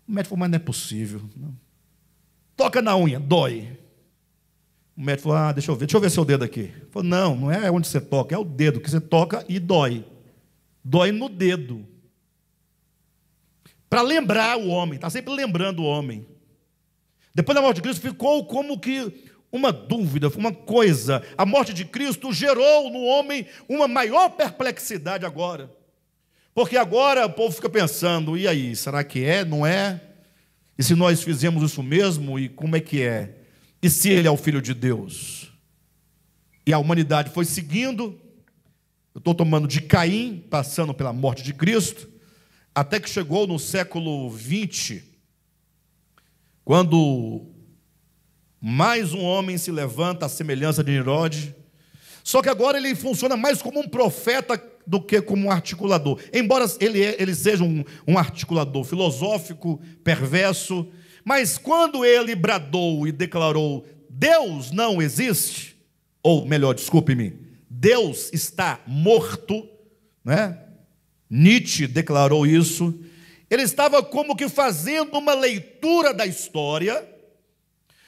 O médico falou: mas não é possível. Não. Toca na unha, dói. O médico falou: deixa eu ver seu dedo aqui. Ele falou: não é onde você toca, é o dedo que você toca e dói. Dói no dedo. Para lembrar o homem, está sempre lembrando o homem. Depois da morte de Cristo ficou como que uma dúvida, uma coisa. A morte de Cristo gerou no homem uma maior perplexidade agora. Porque agora o povo fica pensando: e aí, será que é, não é? E se nós fizemos isso mesmo, e como é que é? E se ele é o Filho de Deus? E a humanidade foi seguindo, eu estou tomando de Caim, passando pela morte de Cristo, até que chegou no século 20, quando mais um homem se levanta à semelhança de Nimrod. Só que agora ele funciona mais como um profeta do que como um articulador. Embora ele seja um articulador filosófico, perverso, mas quando ele bradou e declarou: Deus não existe, ou melhor, desculpe-me, Deus está morto, né? Nietzsche declarou isso. Ele estava como que fazendo uma leitura da história,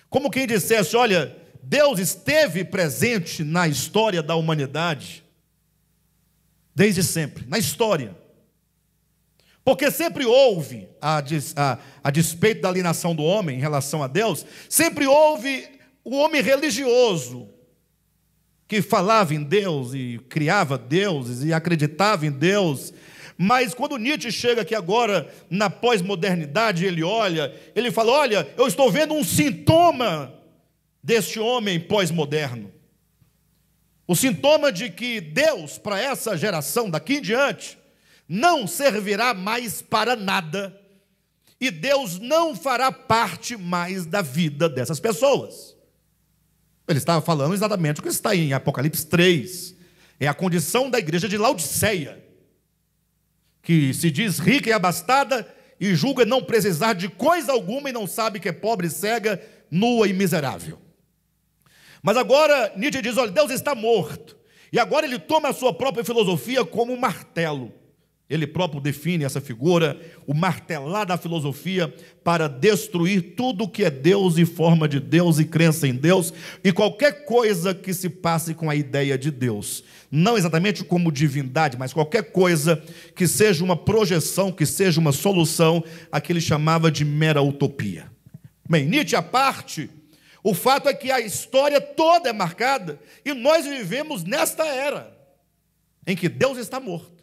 como quem dissesse: olha, Deus esteve presente na história da humanidade, desde sempre, na história. Porque sempre houve, a despeito da alienação do homem em relação a Deus, sempre houve o homem religioso, que falava em Deus e criava deuses e acreditava em Deus. Mas quando Nietzsche chega aqui agora, na pós-modernidade, ele olha, ele fala: olha, eu estou vendo um sintoma deste homem pós-moderno. O sintoma de que Deus, para essa geração daqui em diante, não servirá mais para nada, e Deus não fará parte mais da vida dessas pessoas. Ele estava falando exatamente o que está em Apocalipse 3, é a condição da igreja de Laodiceia, que se diz rica e abastada, e julga não precisar de coisa alguma e não sabe que é pobre, cega, nua e miserável. Mas agora Nietzsche diz, olha, Deus está morto. E agora ele toma a sua própria filosofia como um martelo. Ele próprio define essa figura, o martelar da filosofia, para destruir tudo que é Deus e forma de Deus e crença em Deus, e qualquer coisa que se passe com a ideia de Deus. Não exatamente como divindade, mas qualquer coisa que seja uma projeção, que seja uma solução, a que ele chamava de mera utopia. Bem, Nietzsche à parte, o fato é que a história toda é marcada, e nós vivemos nesta era, em que Deus está morto.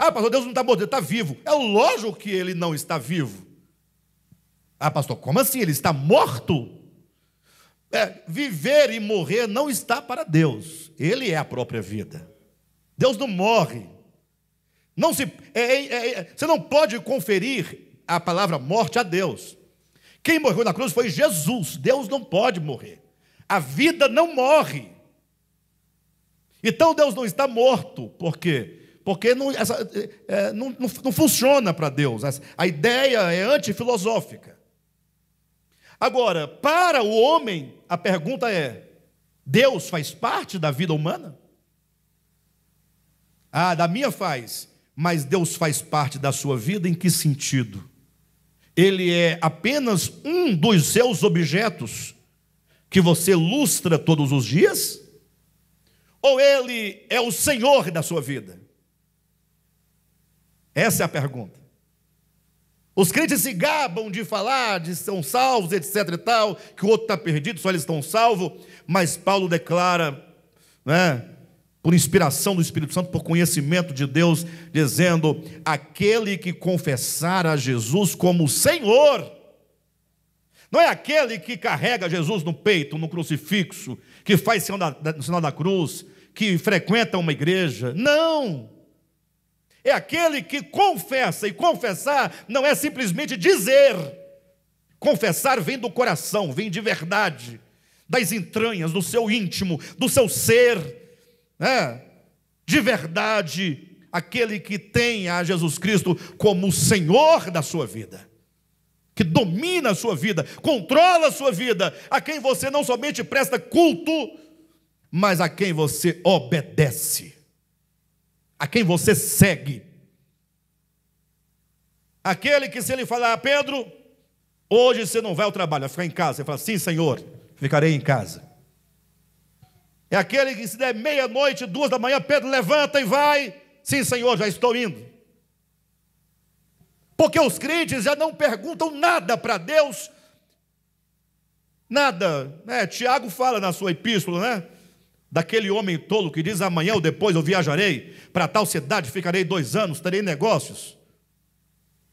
Ah, pastor, Deus não está morto, ele está vivo. É lógico que ele não está vivo. Ah, pastor, como assim? Ele está morto? Viver e morrer não está para Deus. Ele é a própria vida. Deus não morre. Você não pode conferir a palavra morte a Deus. Quem morreu na cruz foi Jesus. Deus não pode morrer. A vida não morre. Então Deus não está morto. Por quê? Porque não funciona para Deus. A ideia é antifilosófica. Agora, para o homem, a pergunta é: Deus faz parte da vida humana? Ah, da minha faz. Mas Deus faz parte da sua vida em que sentido? Ele é apenas um dos seus objetos que você lustra todos os dias? Ou ele é o Senhor da sua vida? Essa é a pergunta. Os crentes se gabam de falar, de são salvos, etc e tal, que o outro está perdido, só eles estão salvos, mas Paulo declara, por inspiração do Espírito Santo, por conhecimento de Deus, dizendo, aquele que confessar a Jesus como Senhor, não é aquele que carrega Jesus no peito, no crucifixo, que faz o sinal da cruz, que frequenta uma igreja, não. É aquele que confessa, e confessar não é simplesmente dizer. Confessar vem do coração, vem de verdade, das entranhas, do seu íntimo, do seu ser, de verdade, aquele que tem a Jesus Cristo como o Senhor da sua vida, que domina a sua vida, controla a sua vida, a quem você não somente presta culto, mas a quem você obedece, a quem você segue. Aquele que se ele falar, Pedro, hoje você não vai ao trabalho, vai ficar em casa. Você fala, sim, Senhor, ficarei em casa. É aquele que se der meia-noite, 2 da manhã, Pedro, levanta e vai. Sim, Senhor, já estou indo. Porque os crentes já não perguntam nada para Deus. Nada. Tiago fala na sua epístola, daquele homem tolo que diz, amanhã ou depois eu viajarei para tal cidade, ficarei 2 anos, terei negócios.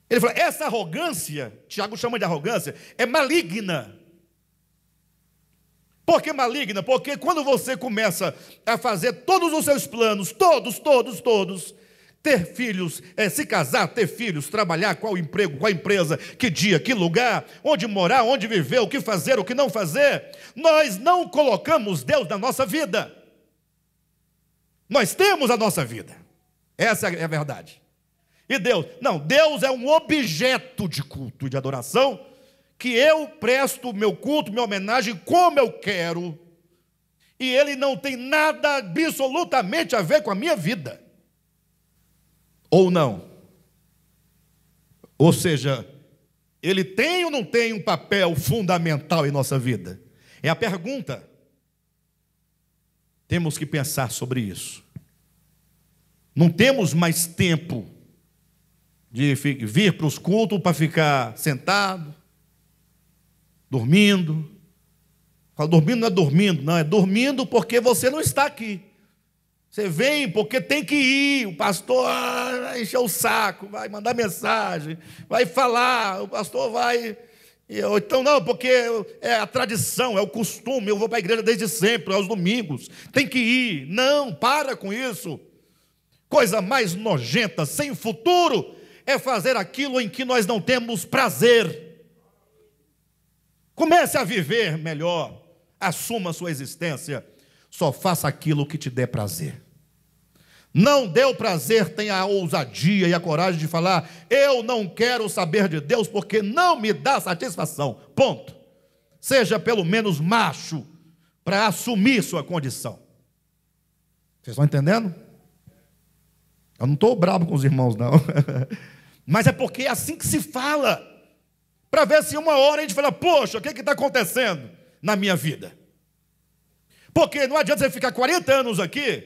Ele fala, essa arrogância, Tiago chama de arrogância, é maligna. Por que maligna? Porque quando você começa a fazer todos os seus planos, todos, ter filhos, se casar, ter filhos, trabalhar, qual emprego, qual empresa, que dia, que lugar, onde morar, onde viver, o que fazer, o que não fazer, nós não colocamos Deus na nossa vida. Nós temos a nossa vida. Essa é a verdade. E Deus? Não, Deus é um objeto de culto e de adoração, que eu presto meu culto, minha homenagem, como eu quero, e Ele não tem nada absolutamente a ver com a minha vida. Ou não? Ou seja, Ele tem ou não tem um papel fundamental em nossa vida? É a pergunta. Temos que pensar sobre isso. Não temos mais tempo de vir para os cultos para ficar sentado, dormindo. Dormindo não é dormindo, não, é dormindo porque você não está aqui. Você vem porque tem que ir, o pastor vai encher o saco, vai mandar mensagem, vai falar, o pastor vai... Então não, porque é a tradição, é o costume, eu vou para a igreja desde sempre, aos domingos, tem que ir. Não, para com isso. Coisa mais nojenta, sem futuro, é fazer aquilo em que nós não temos prazer. Comece a viver melhor, assuma a sua existência, só faça aquilo que te dê prazer. não deu prazer, tenha a ousadia e a coragem de falar: eu não quero saber de Deus porque não me dá satisfação. Ponto. Seja pelo menos macho para assumir sua condição. Vocês estão entendendo? Eu não estou bravo com os irmãos, não. Mas é porque é assim que se fala. Para ver se uma hora a gente fala: poxa, o que está acontecendo na minha vida? Porque não adianta você ficar 40 anos aqui,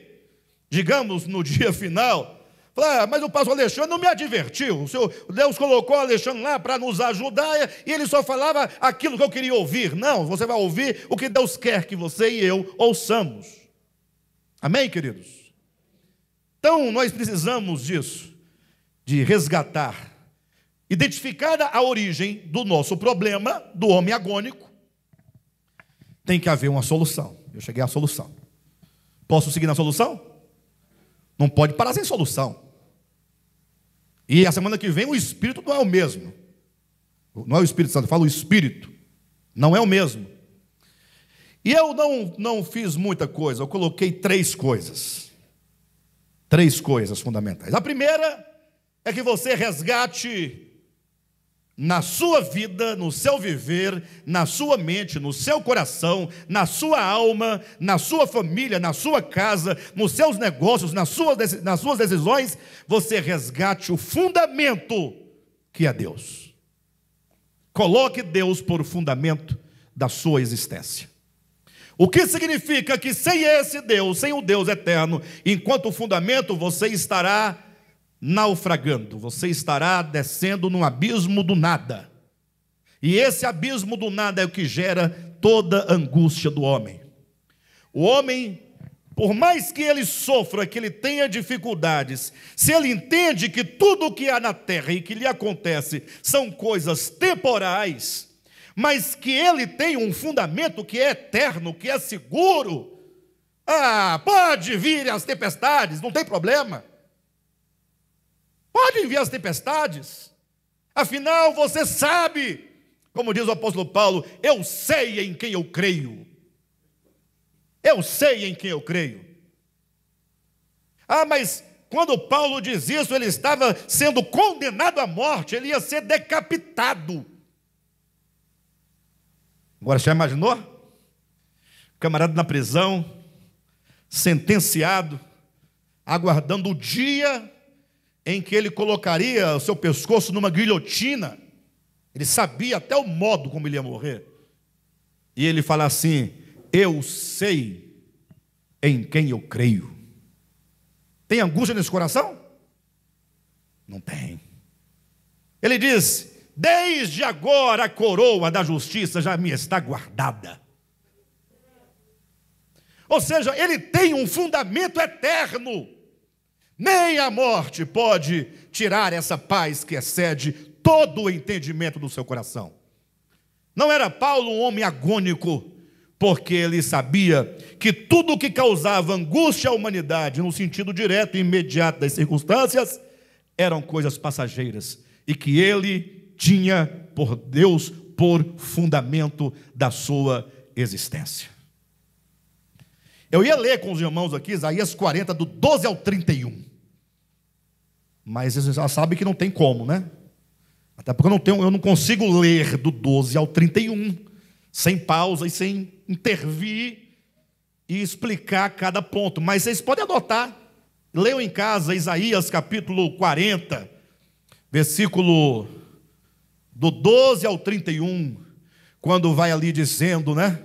digamos, no dia final, falar: mas o pastor Alexandre não me advertiu. Deus colocou o Alexandre lá para nos ajudar e ele só falava aquilo que eu queria ouvir. Não, você vai ouvir o que Deus quer que você e eu ouçamos. Amém, queridos? Então, nós precisamos disso, de resgatar, identificada a origem do nosso problema, do homem agônico, tem que haver uma solução. Eu cheguei à solução. Posso seguir na solução? Não pode parar sem solução. E a semana que vem o Espírito não é o mesmo. Não é o Espírito Santo, eu falo o Espírito. Não é o mesmo. E eu não fiz muita coisa, eu coloquei 3 coisas. 3 coisas fundamentais. A primeira é que você resgate na sua vida, no seu viver, na sua mente, no seu coração, na sua alma, na sua família, na sua casa, nos seus negócios, nas suas decisões, você resgate o fundamento que é Deus. Coloque Deus por fundamento da sua existência. O que significa que sem esse Deus, sem o Deus eterno, enquanto fundamento, você estará naufragando, você estará descendo num abismo do nada. E esse abismo do nada é o que gera toda a angústia do homem. O homem, por mais que ele sofra, que ele tenha dificuldades, se ele entende que tudo o que há na terra e que lhe acontece são coisas temporais, mas que ele tem um fundamento que é eterno, que é seguro, pode vir as tempestades, não tem problema. Pode vir as tempestades, afinal você sabe, como diz o apóstolo Paulo: eu sei em quem eu creio. Eu sei em quem eu creio. Mas quando Paulo diz isso, ele estava sendo condenado à morte, ele ia ser decapitado. Agora, já imaginou? Camarada na prisão, sentenciado, aguardando o dia em que ele colocaria o seu pescoço numa guilhotina. Ele sabia até o modo como ele ia morrer. E ele fala assim: eu sei em quem eu creio. Tem angústia nesse coração? Não tem. Ele diz: desde agora a coroa da justiça já me está guardada. Ou seja, ele tem um fundamento eterno. Nem a morte pode tirar essa paz que excede todo o entendimento do seu coração. Não era Paulo um homem agônico, porque ele sabia que tudo o que causava angústia à humanidade, no sentido direto e imediato das circunstâncias, eram coisas passageiras, e que ele tinha por Deus por fundamento da sua existência. Eu ia ler com os irmãos aqui Isaías 40, do 12 ao 31. Mas vocês já sabem que não tem como, né? Até porque eu não consigo ler do 12 ao 31, sem pausa e sem intervir e explicar cada ponto. Mas vocês podem anotar. Leiam em casa Isaías capítulo 40, versículo do 12 ao 31, quando vai ali dizendo, né?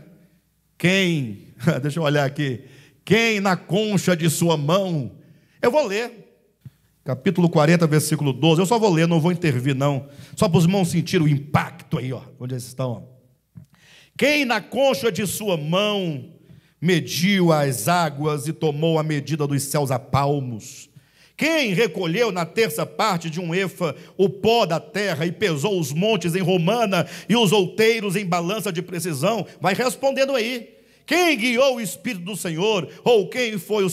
Deixa eu olhar aqui. Quem na concha de sua mão... Eu vou ler. Capítulo 40, versículo 12. Eu só vou ler, não vou intervir não. Só para os irmãos sentirem o impacto aí, onde eles estão. Quem na concha de sua mão mediu as águas e tomou a medida dos céus a palmos? Quem recolheu na terça parte de um efa o pó da terra e pesou os montes em romana e os outeiros em balança de precisão? Vai respondendo aí. Quem guiou o Espírito do Senhor? Ou quem foi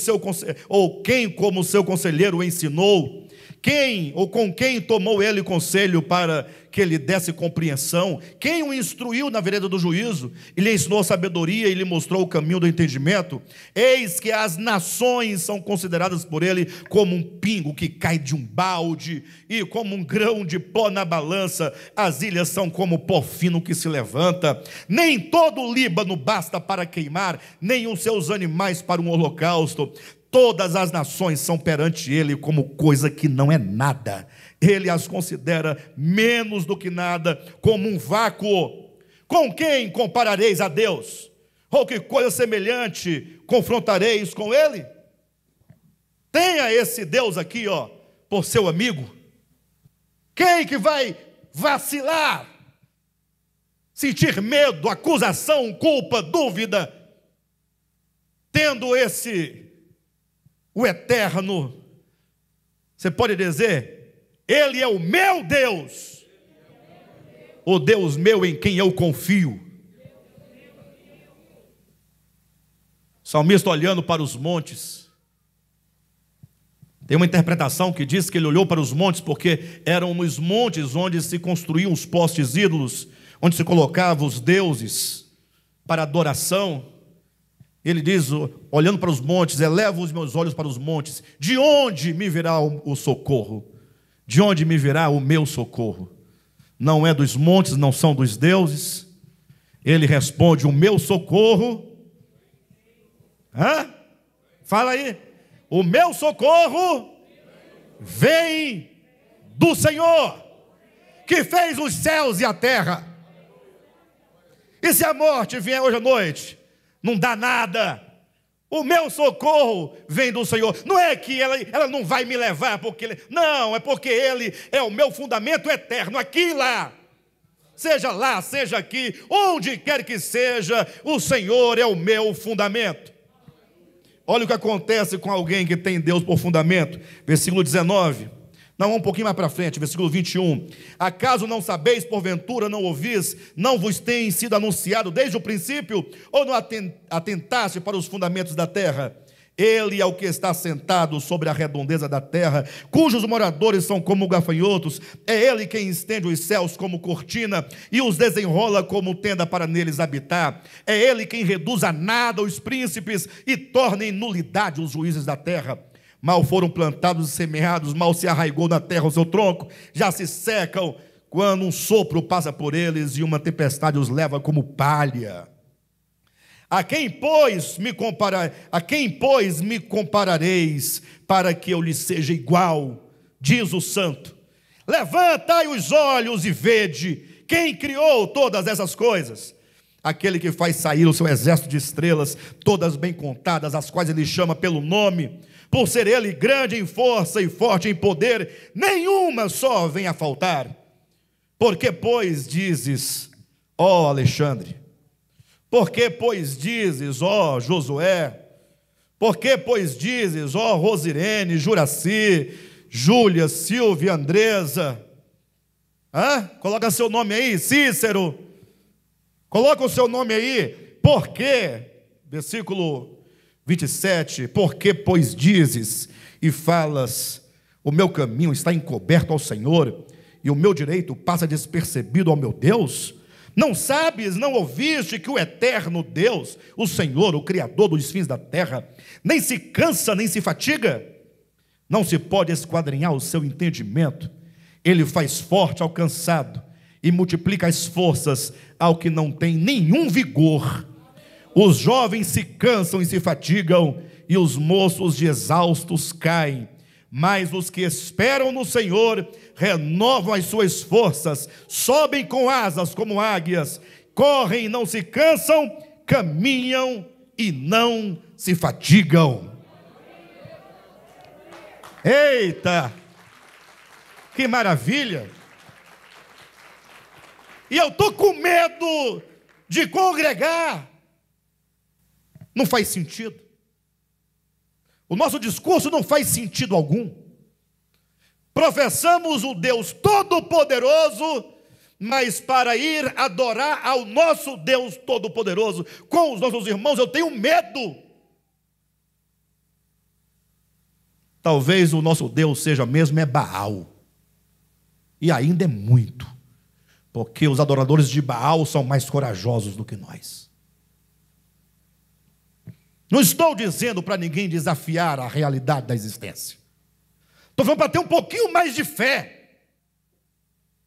como seu conselheiro o ensinou? Quem ou com quem tomou ele conselho para que lhe desse compreensão? Quem o instruiu na vereda do juízo? E lhe ensinou sabedoria e lhe mostrou o caminho do entendimento? Eis que as nações são consideradas por ele como um pingo que cai de um balde, e como um grão de pó na balança. As ilhas são como pó fino que se levanta. Nem todo o Líbano basta para queimar, nem os seus animais para um holocausto. Todas as nações são perante ele como coisa que não é nada. Ele as considera menos do que nada, como um vácuo. Com quem comparareis a Deus? Ou que coisa semelhante confrontareis com ele? Tenha esse Deus aqui, por seu amigo. Quem que vai vacilar? Sentir medo, acusação, culpa, dúvida, tendo o eterno? Você pode dizer: ele é o meu Deus, o Deus meu em quem eu confio. O salmista, olhando para os montes, tem uma interpretação que diz que ele olhou para os montes porque eram os montes onde se construíam os postes ídolos, onde se colocavam os deuses para adoração. Ele diz, olhando para os montes: elevo os meus olhos para os montes, de onde me virá o socorro? De onde me virá o meu socorro? Não é dos montes, não são dos deuses. Ele responde: o meu socorro. Fala aí. O meu socorro vem do Senhor, que fez os céus e a terra. E se a morte vier hoje à noite, não dá nada. O meu socorro vem do Senhor. Não é que ela não vai me levar, não, é porque Ele é o meu fundamento eterno, aqui e lá. Seja lá, seja aqui, onde quer que seja, o Senhor é o meu fundamento. Olha o que acontece com alguém que tem Deus por fundamento. Versículo 19. Não, um pouquinho mais para frente, versículo 21. Acaso não sabeis, porventura não ouvis, não vos tem sido anunciado desde o princípio, ou não atentaste para os fundamentos da terra? Ele é o que está sentado sobre a redondeza da terra, cujos moradores são como gafanhotos. É ele quem estende os céus como cortina e os desenrola como tenda para neles habitar. É ele quem reduz a nada os príncipes e torna em nulidade os juízes da terra. Mal foram plantados e semeados, mal se arraigou na terra o seu tronco, já se secam quando um sopro passa por eles e uma tempestade os leva como palha. A quem, pois, me comparareis para que eu lhe seja igual? Diz o santo. Levantai os olhos e vede quem criou todas essas coisas. Aquele que faz sair o seu exército de estrelas, todas bem contadas, as quais ele chama pelo nome. Por ser ele grande em força e forte em poder, nenhuma só vem a faltar. Porque, pois, dizes, ó Alexandre? Porque, pois, dizes, ó Josué? Porque, pois, dizes, ó Rosirene, Juraci, Júlia, Silvia, Andresa? Coloca seu nome aí, Cícero. Coloca o seu nome aí. Por quê? Versículo 27. Porque, pois, dizes e falas, o meu caminho está encoberto ao Senhor, e o meu direito passa despercebido ao meu Deus? Não sabes, não ouviste que o eterno Deus, o Senhor, o Criador dos fins da terra, nem se cansa, nem se fatiga? Não se pode esquadrinhar o seu entendimento. Ele faz forte ao cansado e multiplica as forças ao que não tem nenhum vigor. Os jovens se cansam e se fatigam, e os moços de exaustos caem. Mas os que esperam no Senhor renovam as suas forças, sobem com asas como águias, correm e não se cansam, caminham e não se fatigam. Eita, que maravilha! E eu estou com medo de congregar. Não faz sentido. O nosso discurso não faz sentido algum. Professamos o Deus Todo-Poderoso, mas para ir adorar ao nosso Deus Todo-Poderoso com os nossos irmãos, eu tenho medo. Talvez o nosso Deus seja mesmo Baal. E ainda é muito. porque os adoradores de Baal são mais corajosos do que nós. Não estou dizendo para ninguém desafiar a realidade da existência. Estou falando para ter um pouquinho mais de fé,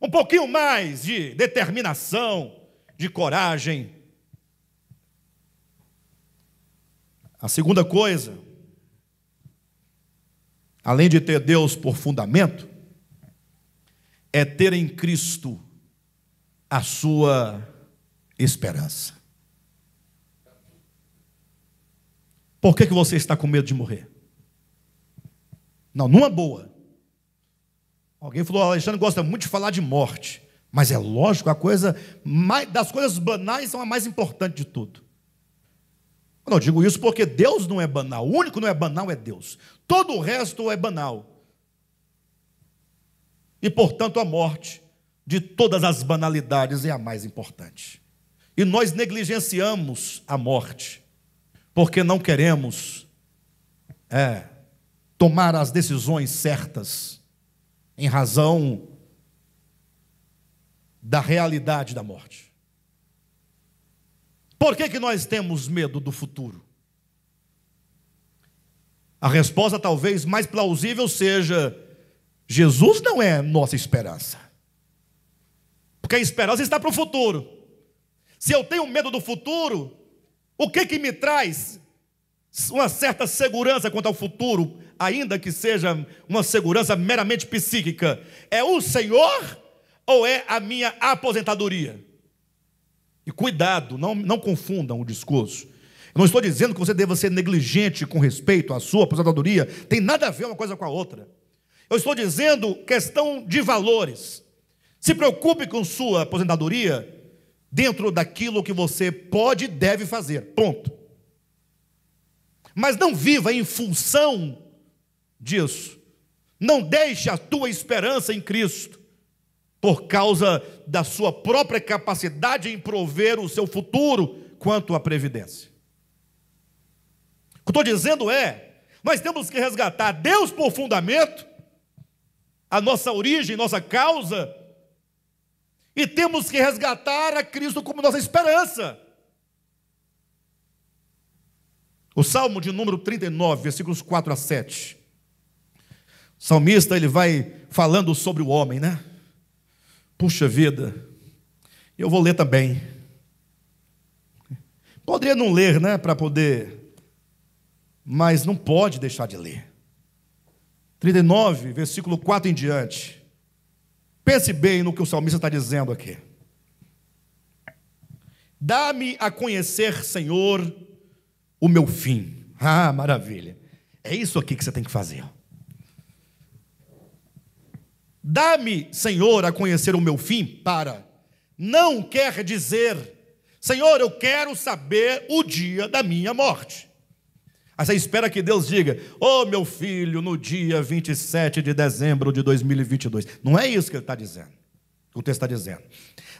um pouquinho mais de determinação, de coragem. A segunda coisa, além de ter Deus por fundamento, é ter em Cristo a sua esperança. Por que você está com medo de morrer? Não, numa boa. Alguém falou, Alexandre gosta muito de falar de morte, mas é lógico, das coisas banais são a mais importante de tudo. Eu não digo isso porque Deus não é banal, o único que não é banal é Deus. Todo o resto é banal. E, portanto, a morte de todas as banalidades é a mais importante. E nós negligenciamos a morte, porque não queremos tomar as decisões certas em razão da realidade da morte. Por que nós temos medo do futuro? A resposta talvez mais plausível seja: Jesus não é nossa esperança. Porque a esperança está para o futuro. Se eu tenho medo do futuro, o que me traz uma certa segurança quanto ao futuro, ainda que seja uma segurança meramente psíquica? É o Senhor ou é a minha aposentadoria? E cuidado, não confundam o discurso. Eu não estou dizendo que você deva ser negligente com respeito à sua aposentadoria, tem nada a ver uma coisa com a outra. Eu estou dizendo questão de valores. Se preocupe com sua aposentadoria dentro daquilo que você pode e deve fazer, ponto. Mas não viva em função disso. Não deixe a tua esperança em Cristo por causa da sua própria capacidade em prover o seu futuro quanto à previdência. O que eu estou dizendo nós temos que resgatar Deus por fundamento, a nossa origem, nossa causa, e temos que resgatar a Cristo como nossa esperança. O Salmo de número 39, versículos 4 a 7. O salmista, ele vai falando sobre o homem, né? Puxa vida, eu vou ler também. Poderia não ler, né, para poder, mas não pode deixar de ler. 39, versículo 4 em diante. Pense bem no que o salmista está dizendo aqui. Dá-me a conhecer, Senhor, o meu fim. Ah, maravilha. É isso aqui que você tem que fazer. Dá-me, Senhor, a conhecer o meu fim, não quer dizer, Senhor, eu quero saber o dia da minha morte. Aí você espera que Deus diga, meu filho, no dia 27 de dezembro de 2022. Não é isso que ele está dizendo, que o texto está dizendo.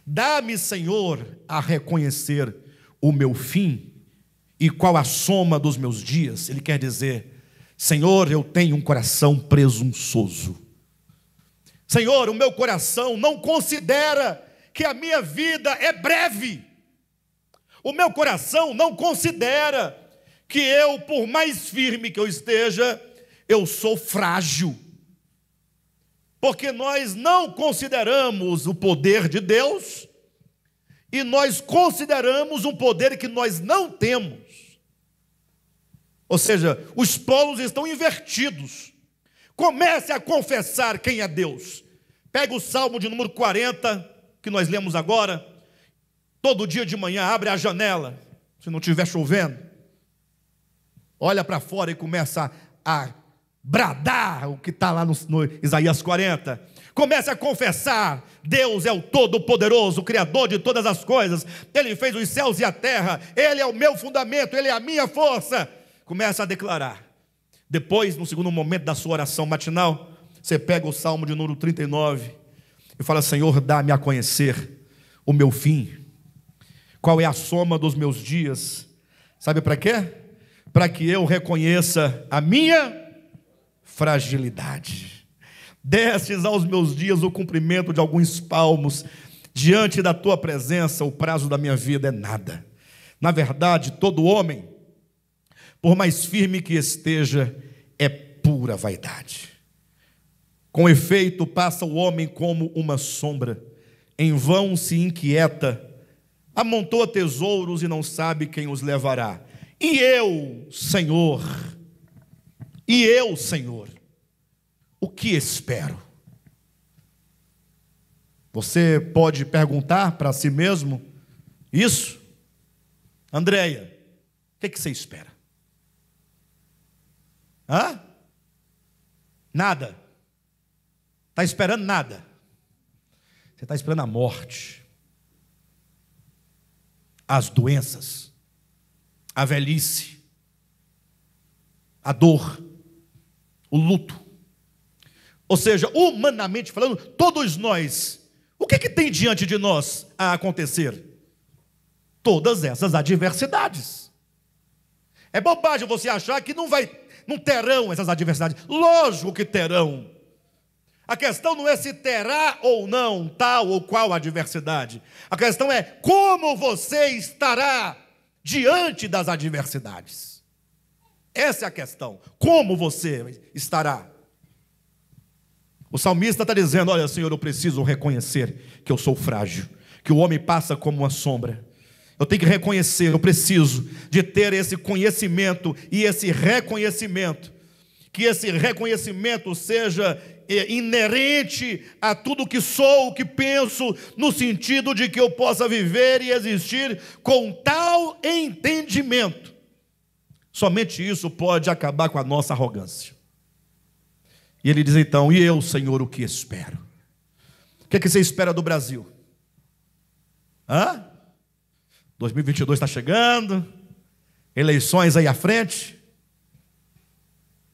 Dá-me, Senhor, a reconhecer o meu fim e qual a soma dos meus dias. Ele quer dizer, Senhor, eu tenho um coração presunçoso. Senhor, o meu coração não considera que a minha vida é breve. O meu coração não considera que eu, por mais firme que eu esteja, eu sou frágil. Porque nós não consideramos o poder de Deus e nós consideramos um poder que nós não temos. Ou seja, os polos estão invertidos. Comece a confessar quem é Deus. Pega o Salmo de número 40, que nós lemos agora. Todo dia de manhã abre a janela, se não estiver chovendo. Olha para fora e começa a bradar o que está lá no Isaías 40. Comece a confessar, Deus é o Todo-Poderoso, o Criador de todas as coisas. Ele fez os céus e a terra, Ele é o meu fundamento, Ele é a minha força. Começa a declarar. Depois, no segundo momento da sua oração matinal, você pega o Salmo de número 39 e fala, Senhor, dá-me a conhecer o meu fim. Qual é a soma dos meus dias? Sabe para quê? Para que eu reconheça a minha fragilidade. Destes aos meus dias o cumprimento de alguns palmos, Diante da tua presença, o prazo da minha vida é nada. Na verdade, todo homem, por mais firme que esteja, é pura vaidade. Com efeito, passa o homem como uma sombra, em vão se inquieta, amontoa tesouros e não sabe quem os levará. E eu, Senhor, o que espero? Você pode perguntar para si mesmo isso? Andréia, o que você espera? Nada. Está esperando nada. Você está esperando a morte, as doenças, a velhice, a dor, o luto. Ou seja, humanamente falando, todos nós, o que tem diante de nós a acontecer? Todas essas adversidades. É bobagem você achar que não terão essas adversidades. Lógico que terão. A questão não é se terá ou não tal ou qual adversidade. A questão é como você estará diante das adversidades. Essa é a questão. Como você estará? O salmista está dizendo: olha, Senhor, eu preciso reconhecer que eu sou frágil, que o homem passa como uma sombra. Eu tenho que reconhecer, eu preciso de ter esse conhecimento e esse reconhecimento. Que esse reconhecimento seja inerente a tudo que sou, que penso, no sentido de que eu possa viver e existir com tal entendimento. Somente isso pode acabar com a nossa arrogância. E ele diz então: e eu, Senhor, o que espero? O que você espera do Brasil? 2022 está chegando, eleições aí à frente.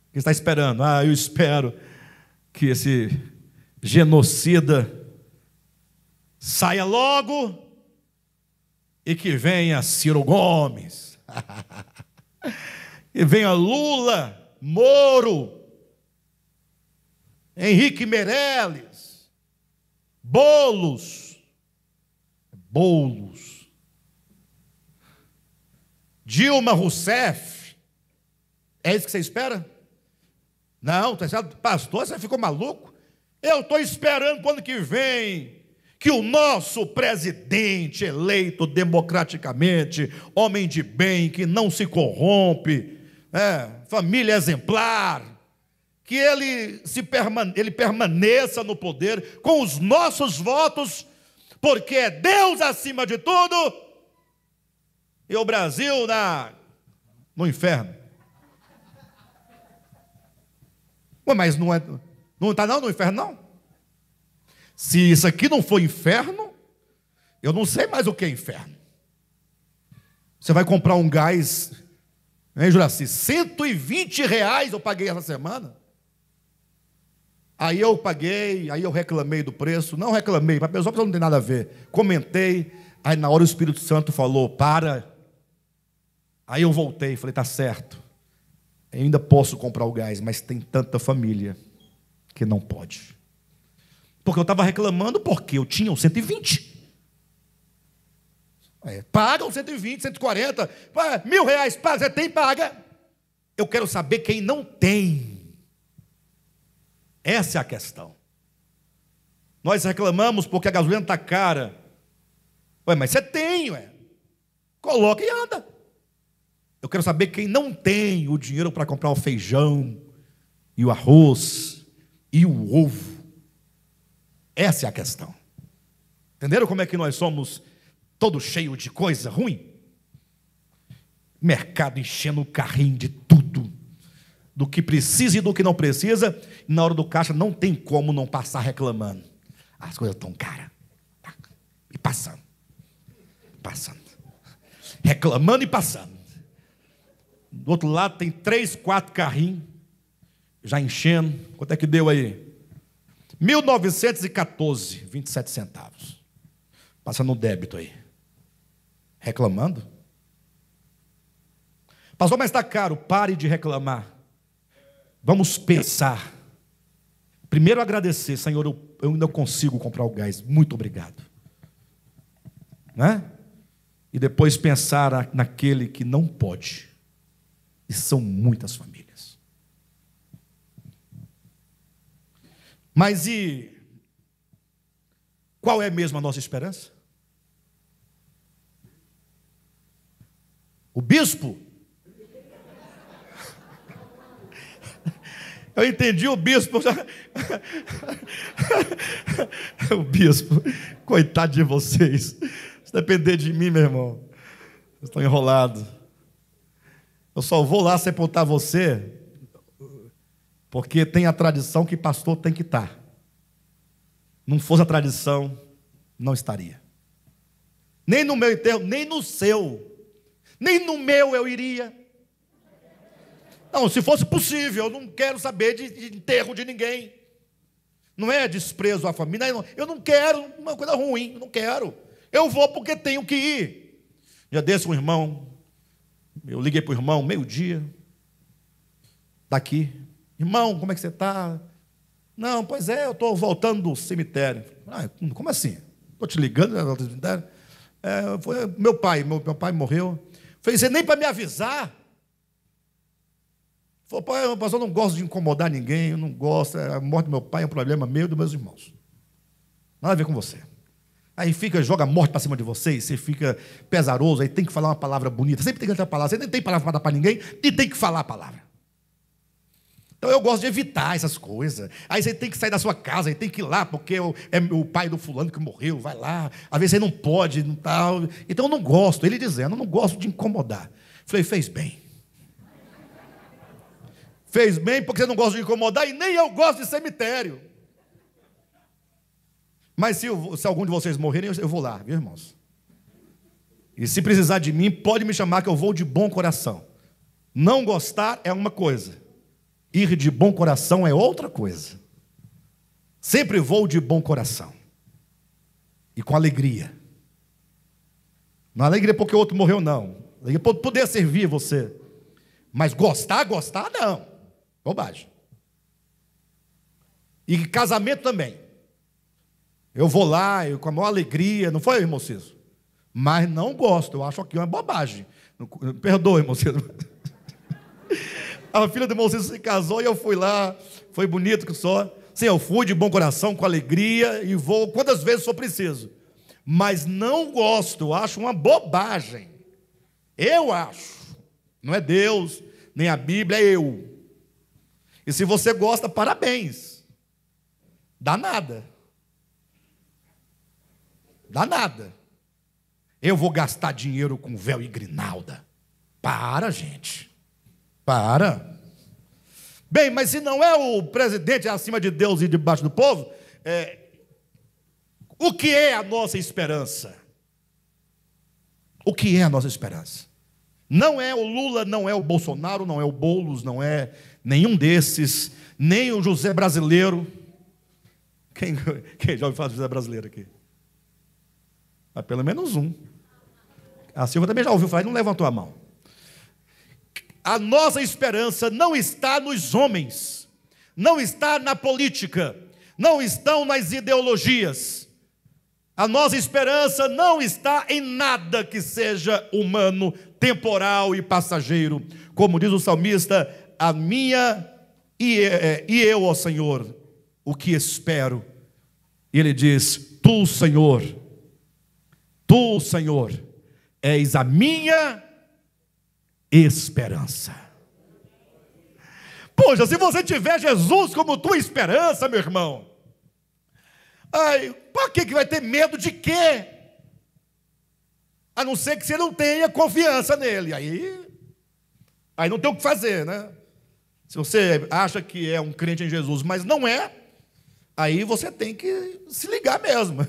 O que está esperando? Eu espero que esse genocida saia logo e que venha Ciro Gomes, e venha Lula, Moro, Henrique Meirelles, Boulos, Dilma Rousseff. É isso que você espera? Não, pastor, você ficou maluco? Eu estou esperando para o ano que vem que o nosso presidente eleito democraticamente, homem de bem, que não se corrompe, família exemplar, que ele permaneça no poder com os nossos votos, porque é Deus acima de tudo, e o Brasil no inferno. Mas não está no inferno, não? Se isso aqui não for inferno, eu não sei mais o que é inferno. Você vai comprar um gás, hein, Juraci? R$120 eu paguei essa semana. Aí eu paguei, aí eu reclamei do preço. Não reclamei, para a pessoa não tem nada a ver. Comentei, aí na hora o Espírito Santo falou: para. Aí eu voltei, falei: tá certo. Eu ainda posso comprar o gás, mas tem tanta família que não pode. Porque eu estava reclamando porque eu tinha o 120. Paga o 120, 140, R$1.000, paga, você tem, paga. Eu quero saber quem não tem. Essa é a questão. Nós reclamamos porque a gasolina está cara. Mas você tem, coloca e anda. Eu quero saber quem não tem o dinheiro para comprar o feijão, e o arroz, e o ovo. Essa é a questão. Entenderam como é que nós somos todos cheios de coisa ruim? Mercado enchendo o carrinho de tudo, do que precisa e do que não precisa, e na hora do caixa não tem como não passar reclamando. As coisas estão caras. E passando. Reclamando e passando. Do outro lado tem 3, 4 carrinhos, já enchendo. Quanto é que deu aí? 1914, 27 centavos. Passando no débito aí. Reclamando. Pastor, mas está caro. Pare de reclamar. Vamos pensar. Primeiro agradecer. Senhor, eu ainda consigo comprar o gás. Muito obrigado. né? E depois pensar naquele que não pode. E são muitas famílias. Mas e qual é mesmo a nossa esperança? O bispo? Eu entendi o bispo. O bispo, coitado de vocês. Se depender de mim, meu irmão, vocês estão enrolados. Eu só vou lá sepultar você porque tem a tradição que pastor tem que estar. Não fosse a tradição, não estaria. Nem no meu enterro, nem no seu. Nem no meu eu iria. Não, se fosse possível, eu não quero saber de enterro de ninguém. Não é desprezo à família. Eu não quero uma coisa ruim, eu não quero. Eu vou porque tenho que ir. Já desse um irmão, eu liguei para o irmão, meio-dia, daqui. Irmão, como é que você está? Não, pois é, eu estou voltando do cemitério. Como assim? Estou te ligando, né, do cemitério? Foi meu pai morreu. Falei, você nem para me avisar? Falei, pai, mas eu não gosto de incomodar ninguém, eu não gosto, a morte do meu pai é um problema meu e dos meus irmãos. Nada a ver com você. Aí joga a morte para cima de vocês, você fica pesaroso, aí tem que falar uma palavra bonita, sempre tem que ter uma palavra, você nem tem palavra para dar para ninguém, e tem que falar a palavra. Então eu gosto de evitar essas coisas. Aí você tem que sair da sua casa, aí tem que ir lá, porque é o pai do fulano que morreu, vai lá, às vezes você não pode, não tal. Então eu não gosto, ele dizendo, eu não gosto de incomodar. Falei, fez bem. Fez bem porque você não gosta de incomodar e nem eu gosto de cemitério. Mas se algum de vocês morrerem, eu vou lá, viu, irmãos? E se precisar de mim, pode me chamar que eu vou de bom coração. Não gostar é uma coisa. Ir de bom coração é outra coisa. Sempre vou de bom coração. E com alegria. Não é alegria porque o outro morreu, não. Alegria por poder servir você. Mas gostar, não. Bobagem. E casamento também. Eu vou lá, com a maior alegria. Não foi, irmão Ciso? Mas não gosto. Eu acho aquilo uma bobagem. Perdoe, irmão Ciso. A filha do irmão Ciso se casou e eu fui lá. Foi bonito que só. Sim, eu fui de bom coração, com alegria. E vou quantas vezes for preciso. Mas não gosto. Eu acho uma bobagem. Eu acho. Não é Deus, nem a Bíblia, é eu. E se você gosta, parabéns. Dá nada. Dá nada. Eu vou gastar dinheiro com véu e grinalda. Para, gente. Para. Bem, mas se não é o presidente acima de Deus e debaixo do povo, o que é a nossa esperança? O que é a nossa esperança? Não é o Lula, não é o Bolsonaro, não é o Boulos, não é nenhum desses, nem o José Brasileiro. Quem já ouviu falar de José Brasileiro aqui? Ah, pelo menos um. A Silva também já ouviu falar e não levantou a mão. A nossa esperança não está nos homens, não está na política, não estão nas ideologias. A nossa esperança não está em nada que seja humano, temporal e passageiro. Como diz o salmista, a minha e eu, ó Senhor, o que espero. E ele diz, Tu, Senhor, és a minha esperança. Poxa, se você tiver Jesus como tua esperança, meu irmão, para que vai ter medo de quê? A não ser que você não tenha confiança nele. Aí não tem o que fazer, né? Se você acha que é um crente em Jesus, mas não é, aí você tem que se ligar mesmo.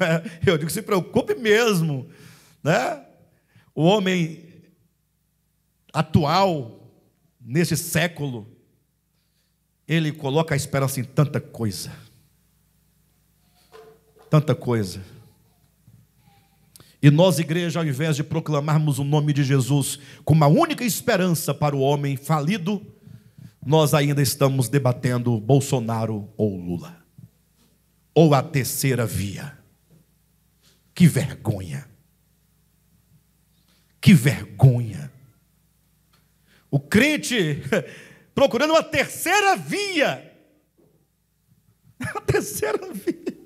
Eu digo, se preocupe mesmo, né? O homem atual, nesse século, ele coloca a esperança em tanta coisa. Tanta coisa. E nós, igreja, ao invés de proclamarmos o nome de Jesus como a única esperança para o homem falido, nós ainda estamos debatendo Bolsonaro ou Lula. Ou a terceira via. Que vergonha. Que vergonha! O crente procurando uma terceira via. A terceira via.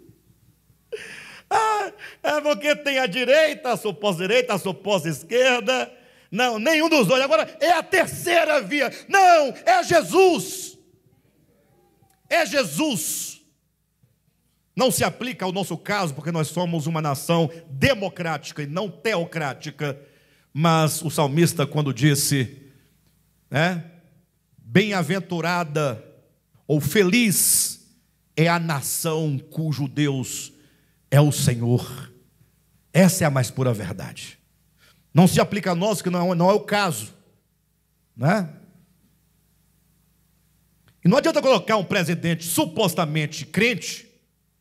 É porque tem a direita, a suposta direita, a suposta esquerda. Não, nenhum dos dois. Agora é a terceira via. Não, é Jesus. É Jesus. Não se aplica ao nosso caso, porque nós somos uma nação democrática e não teocrática. Mas o salmista, quando disse, bem-aventurada ou feliz é a nação cujo Deus é o Senhor. Essa é a mais pura verdade. Não se aplica a nós, que não é o caso, né? E não adianta colocar um presidente supostamente crente,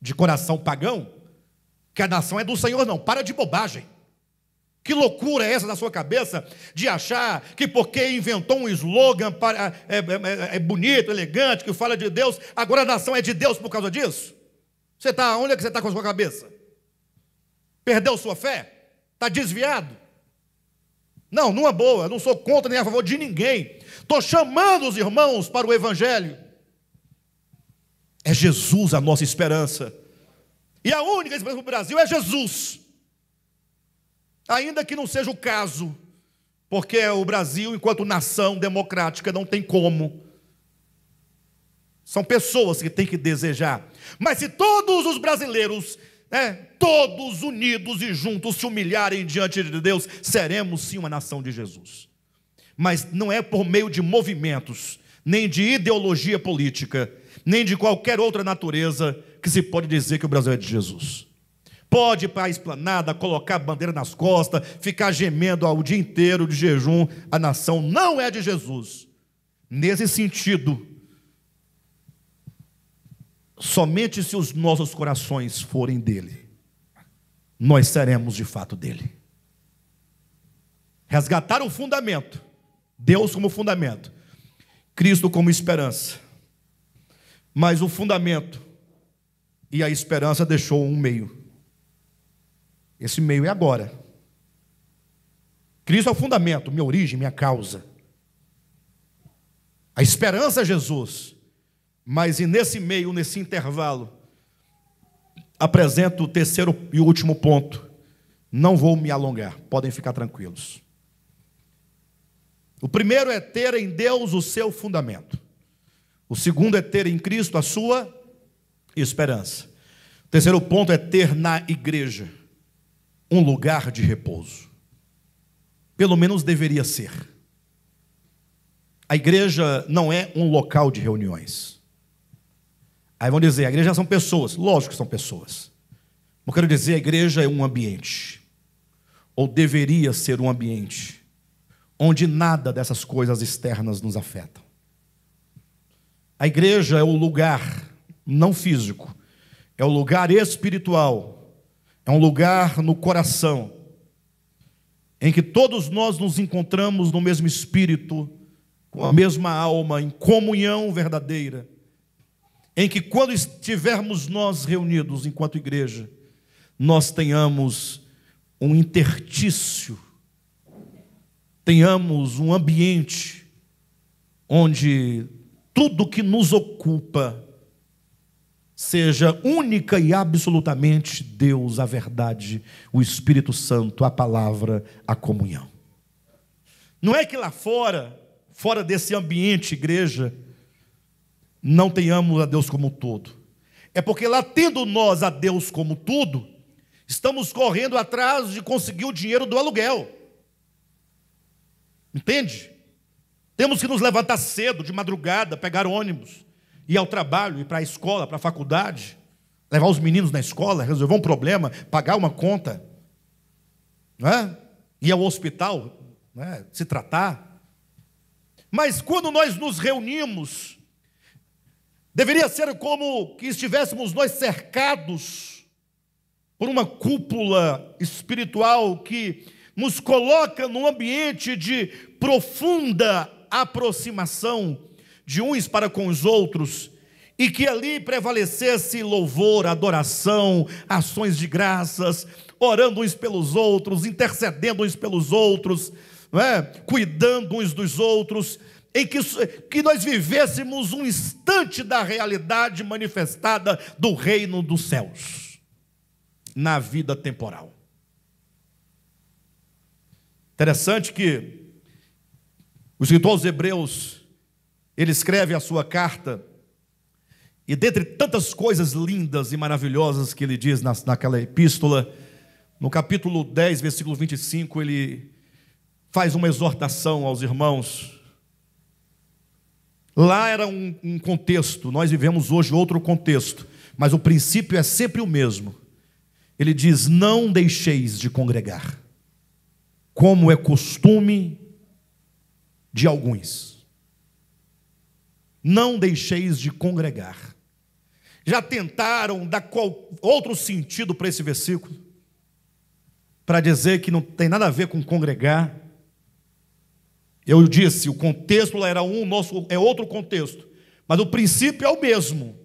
de coração pagão, que a nação é do Senhor, não. Para de bobagem. Que loucura é essa na sua cabeça, de achar que porque inventou um slogan é bonito, elegante, que fala de Deus, agora a nação é de Deus por causa disso? Onde é que você está com a sua cabeça? Perdeu sua fé? Está desviado? Não, numa boa, eu não sou contra nem a favor de ninguém. Estou chamando os irmãos para o Evangelho. É Jesus a nossa esperança. E a única esperança para o Brasil é Jesus. Ainda que não seja o caso, porque o Brasil, enquanto nação democrática, não tem como. São pessoas que têm que desejar. Mas se todos os brasileiros, todos unidos e juntos, se humilharem diante de Deus, seremos sim uma nação de Jesus. Mas não é por meio de movimentos, nem de ideologia política, nem de qualquer outra natureza, que se pode dizer que o Brasil é de Jesus. Pode ir para a esplanada, colocar a bandeira nas costas, ficar gemendo o dia inteiro de jejum. A nação não é de Jesus. Nesse sentido, somente se os nossos corações forem dele, nós seremos de fato dele. Resgatar o fundamento, Deus como fundamento, Cristo como esperança. Mas o fundamento e a esperança deixou um meio. Esse meio é agora. Cristo é o fundamento, minha origem, minha causa. A esperança é Jesus. Mas e nesse meio, nesse intervalo, apresento o terceiro e último ponto. Não vou me alongar, podem ficar tranquilos. O primeiro é ter em Deus o seu fundamento. O segundo é ter em Cristo a sua esperança. O terceiro ponto é ter na igreja um lugar de repouso. Pelo menos deveria ser. A igreja não é um local de reuniões. Aí vão dizer, a igreja são pessoas. Lógico que são pessoas. Não quero dizer, a igreja é um ambiente. Ou deveria ser um ambiente onde nada dessas coisas externas nos afetam. A igreja é o lugar, não físico, é o lugar espiritual, é um lugar no coração, em que todos nós nos encontramos no mesmo espírito, com a mesma alma, em comunhão verdadeira, em que quando estivermos nós reunidos enquanto igreja, nós tenhamos um interstício, tenhamos um ambiente onde tudo que nos ocupa seja única e absolutamente Deus, a verdade, o Espírito Santo, a palavra, a comunhão. Não é que lá fora desse ambiente, igreja, não tenhamos a Deus como todo. É porque lá, tendo nós a Deus como tudo, estamos correndo atrás de conseguir o dinheiro do aluguel. Entende? Temos que nos levantar cedo, de madrugada, pegar ônibus, ir ao trabalho, ir para a escola, para a faculdade, levar os meninos na escola, resolver um problema, pagar uma conta, não é? Ir ao hospital, não é? Se tratar. Mas quando nós nos reunimos, deveria ser como que estivéssemos nós cercados por uma cúpula espiritual que nos coloca num ambiente de profunda aproximação de uns para com os outros, e que ali prevalecesse louvor, adoração, ações de graças, orando uns pelos outros, intercedendo uns pelos outros, não é? Cuidando uns dos outros, em que nós vivêssemos um instante da realidade manifestada do reino dos céus, na vida temporal. Interessante que o escritor aos Hebreus, ele escreve a sua carta, e dentre tantas coisas lindas e maravilhosas que ele diz naquela epístola, no capítulo 10, versículo 25, ele faz uma exortação aos irmãos. Lá era um contexto, nós vivemos hoje outro contexto, mas o princípio é sempre o mesmo. Ele diz: não deixeis de congregar, como é costume de alguns. Não deixeis de congregar. Já tentaram dar outro sentido para esse versículo, para dizer que não tem nada a ver com congregar. Eu disse, o contexto lá era o nosso é outro contexto, mas o princípio é o mesmo.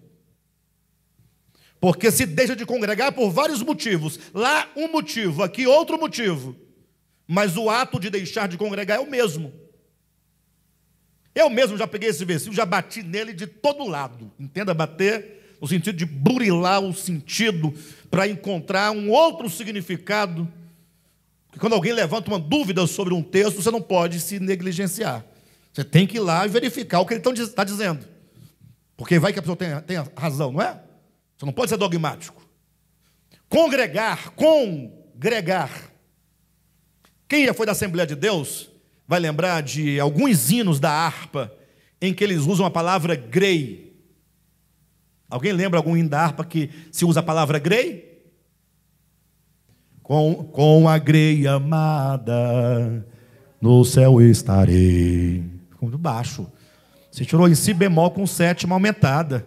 Porque se deixa de congregar por vários motivos. Lá um motivo, aqui outro motivo. Mas o ato de deixar de congregar é o mesmo. Eu mesmo já peguei esse versículo, já bati nele de todo lado. Entenda, bater no sentido de burilar o sentido para encontrar um outro significado. Porque quando alguém levanta uma dúvida sobre um texto, você não pode se negligenciar. Você tem que ir lá e verificar o que ele está dizendo. Porque vai que a pessoa tenha razão, não é? Você não pode ser dogmático. Congregar. Quem já foi da Assembleia de Deus vai lembrar de alguns hinos da harpa em que eles usam a palavra grei. Alguém lembra algum hino da harpa que se usa a palavra grei? Com a grei amada, no céu estarei. Ficou muito baixo. Você tirou em si bemol com sétima aumentada.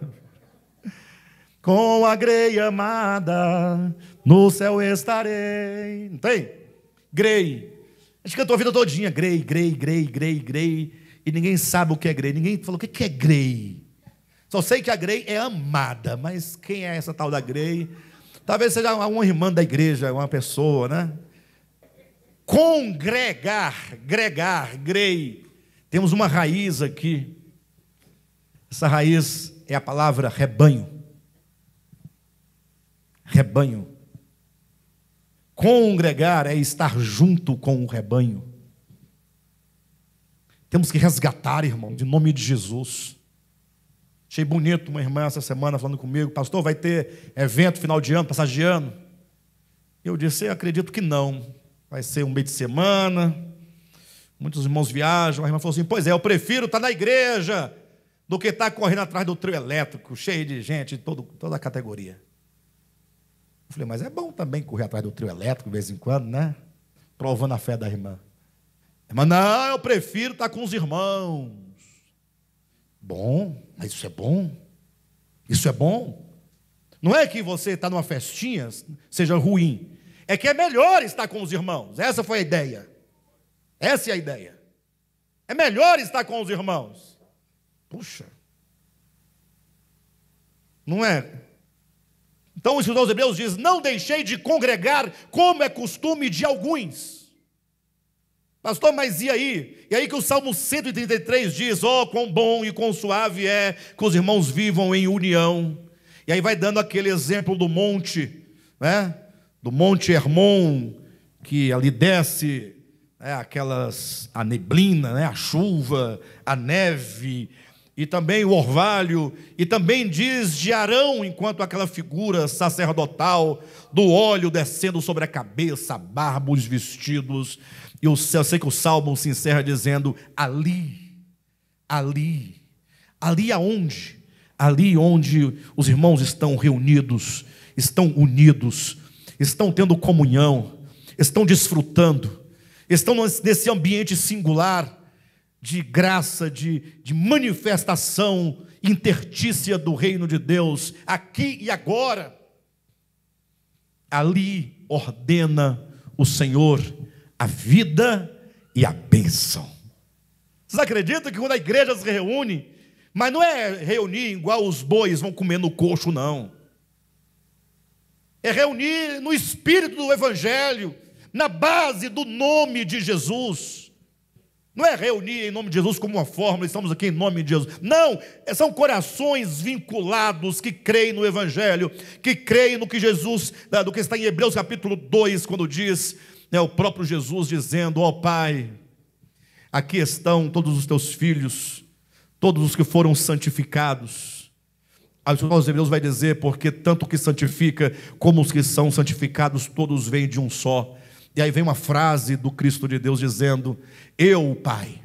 Com a grei amada, no céu estarei. Não tem? Grei. A gente cantou a vida todinha. Grei. E ninguém sabe o que é grei. Ninguém falou o que é grei. Só sei que a grei é amada. Mas quem é essa tal da grei? Talvez seja uma irmã da igreja, uma pessoa, né? Congregar, grei. Temos uma raiz aqui. Essa raiz é a palavra rebanho. Rebanho. Congregar é estar junto com o rebanho. Temos que resgatar, irmão, em nome de Jesus. Achei bonito uma irmã essa semana falando comigo: pastor, vai ter evento final de ano, passagem de ano? Eu disse: eu acredito que não. Vai ser um meio de semana, muitos irmãos viajam. A irmã falou assim: pois é, eu prefiro estar na igreja do que estar correndo atrás do trio elétrico, cheio de gente de toda a categoria. Eu falei: mas é bom também correr atrás do trio elétrico de vez em quando, né? Provando a fé da irmã. Mas não, eu prefiro estar com os irmãos. Bom, mas isso é bom. Isso é bom. Não é que você está numa festinha seja ruim. É que é melhor estar com os irmãos. Essa foi a ideia. Essa é a ideia. É melhor estar com os irmãos. Puxa. Não é? Então o escritor aos Hebreus diz: não deixei de congregar, como é costume de alguns. Pastor, mas e aí? E aí que o Salmo 133 diz: ó, quão bom e quão suave é que os irmãos vivam em união. E aí vai dando aquele exemplo do monte, né? Do monte Hermon, que ali desce, né? A neblina, né? A chuva, a neve, e também o orvalho, e também diz de Arão, enquanto aquela figura sacerdotal, do óleo descendo sobre a cabeça, a barba, os vestidos. E eu sei que o Salmo se encerra dizendo: ali aonde? Ali onde os irmãos estão reunidos, estão unidos, estão tendo comunhão, estão desfrutando, estão nesse ambiente singular de graça, de manifestação intertícia do reino de Deus, aqui e agora. Ali ordena o Senhor a vida e a bênção. Vocês acreditam que quando a igreja se reúne, mas não é reunir igual os bois vão comer no coxo, não. é reunir no espírito do Evangelho, na base do nome de Jesus. Não é reunir em nome de Jesus como uma fórmula, estamos aqui em nome de Jesus. Não, são corações vinculados que creem no Evangelho, que creem no que Jesus, do que está em Hebreus capítulo 2, quando diz, o próprio Jesus dizendo: ó Pai, aqui estão todos os teus filhos, todos os que foram santificados. Aos Hebreus vai dizer, porque tanto o que santifica como os que são santificados, todos vêm de um só. E aí vem uma frase do Cristo de Deus dizendo: eu, Pai,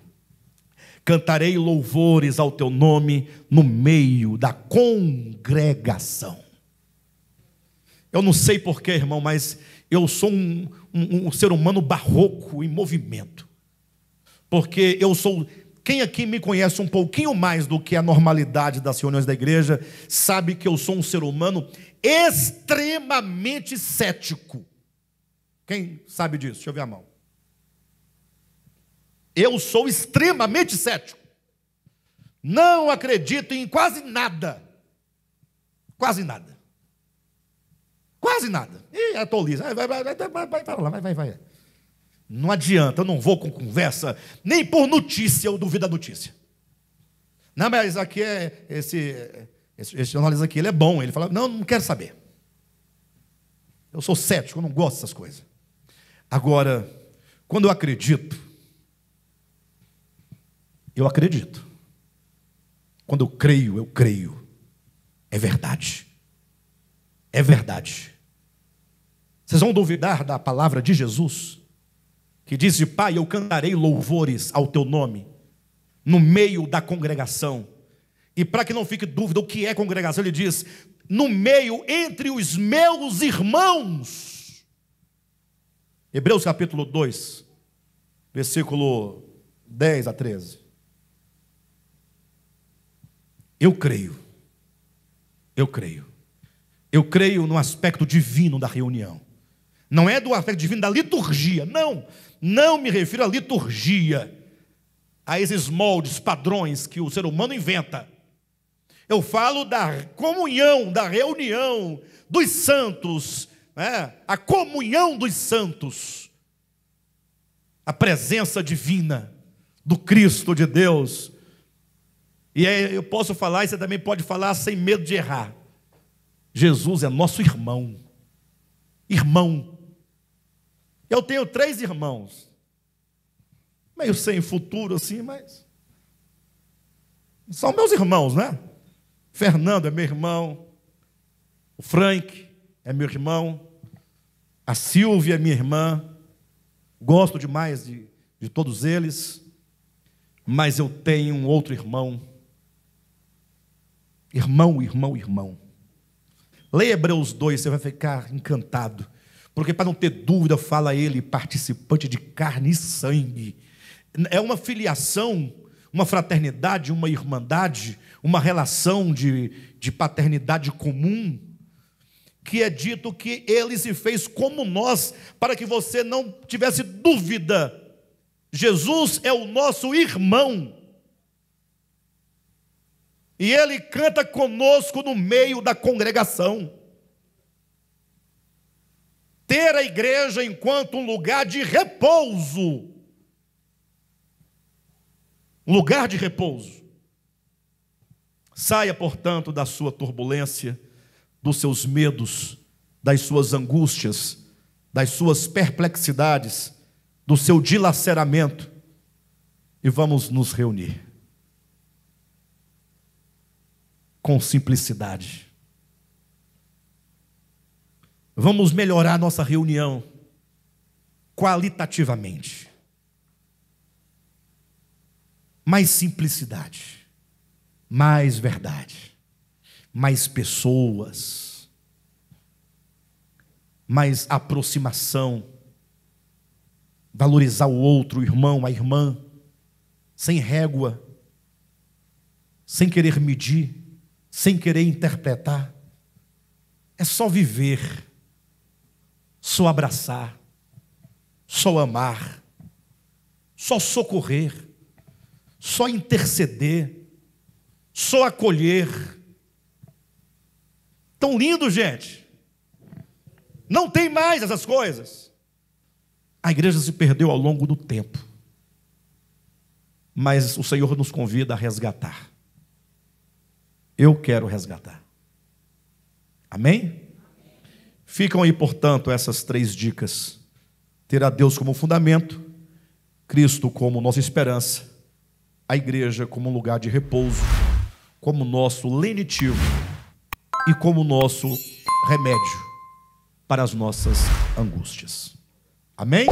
cantarei louvores ao teu nome no meio da congregação. Eu não sei porquê, irmão, mas eu sou um ser humano barroco em movimento. Porque eu sou... Quem aqui me conhece um pouquinho mais do que a normalidade das reuniões da igreja, sabe que eu sou um ser humano extremamente cético. Quem sabe disso? Deixa eu ver a mão. Eu sou extremamente cético. Não acredito em quase nada. Quase nada. Quase nada. Ih, é tolice. Vai para lá, vai. Não adianta, eu não vou com conversa, nem por notícia, eu duvido da notícia. Não, mas aqui esse jornalista aqui, ele é bom. Ele fala: não quero saber. Eu sou cético, eu não gosto dessas coisas. Agora, quando eu acredito. Quando eu creio. É verdade. É verdade. Vocês vão duvidar da palavra de Jesus? Que diz: Pai, eu cantarei louvores ao teu nome no meio da congregação. E para que não fique dúvida o que é congregação, ele diz: no meio, entre os meus irmãos. Hebreus capítulo 2, versículo 10 a 13. Eu creio no aspecto divino da reunião. Não é do aspecto divino da liturgia, não me refiro à liturgia, a esses moldes, padrões que o ser humano inventa. Eu falo da comunhão, da reunião dos santos, a comunhão dos santos, a presença divina do Cristo de Deus. E aí eu posso falar, e você também pode falar sem medo de errar: Jesus é nosso irmão. Eu tenho 3 irmãos, meio sem futuro assim, mas são meus irmãos, né? Fernando é meu irmão, o Frank é meu irmão, a Silvia é minha irmã. Gosto demais de todos eles, mas eu tenho um outro irmão. Irmão. Leia Hebreus 2, você vai ficar encantado. Porque, para não ter dúvida, fala ele, participante de carne e sangue. É uma filiação, uma fraternidade, uma irmandade, uma relação de paternidade comum, que é dito que ele se fez como nós, para que você não tivesse dúvida. Jesus é o nosso irmão. E ele canta conosco no meio da congregação. Ter a igreja enquanto um lugar de repouso. Um lugar de repouso. Saia, portanto, da sua turbulência, dos seus medos, das suas angústias, das suas perplexidades, do seu dilaceramento, e vamos nos reunir com simplicidade. Vamos melhorar nossa reunião qualitativamente. Mais simplicidade, mais verdade, mais pessoas, mais aproximação, valorizar o outro, o irmão, a irmã, sem régua, sem querer medir, sem querer interpretar. É só viver, só abraçar, só amar, só socorrer, só interceder, só acolher. Tão lindo, gente. Não tem mais essas coisas. A igreja se perdeu ao longo do tempo. Mas o Senhor nos convida a resgatar. Eu quero resgatar. Amém? Ficam aí, portanto, essas 3 dicas. Ter a Deus como fundamento, Cristo como nossa esperança, a igreja como um lugar de repouso, como nosso lenitivo e como nosso remédio para as nossas angústias. Amém?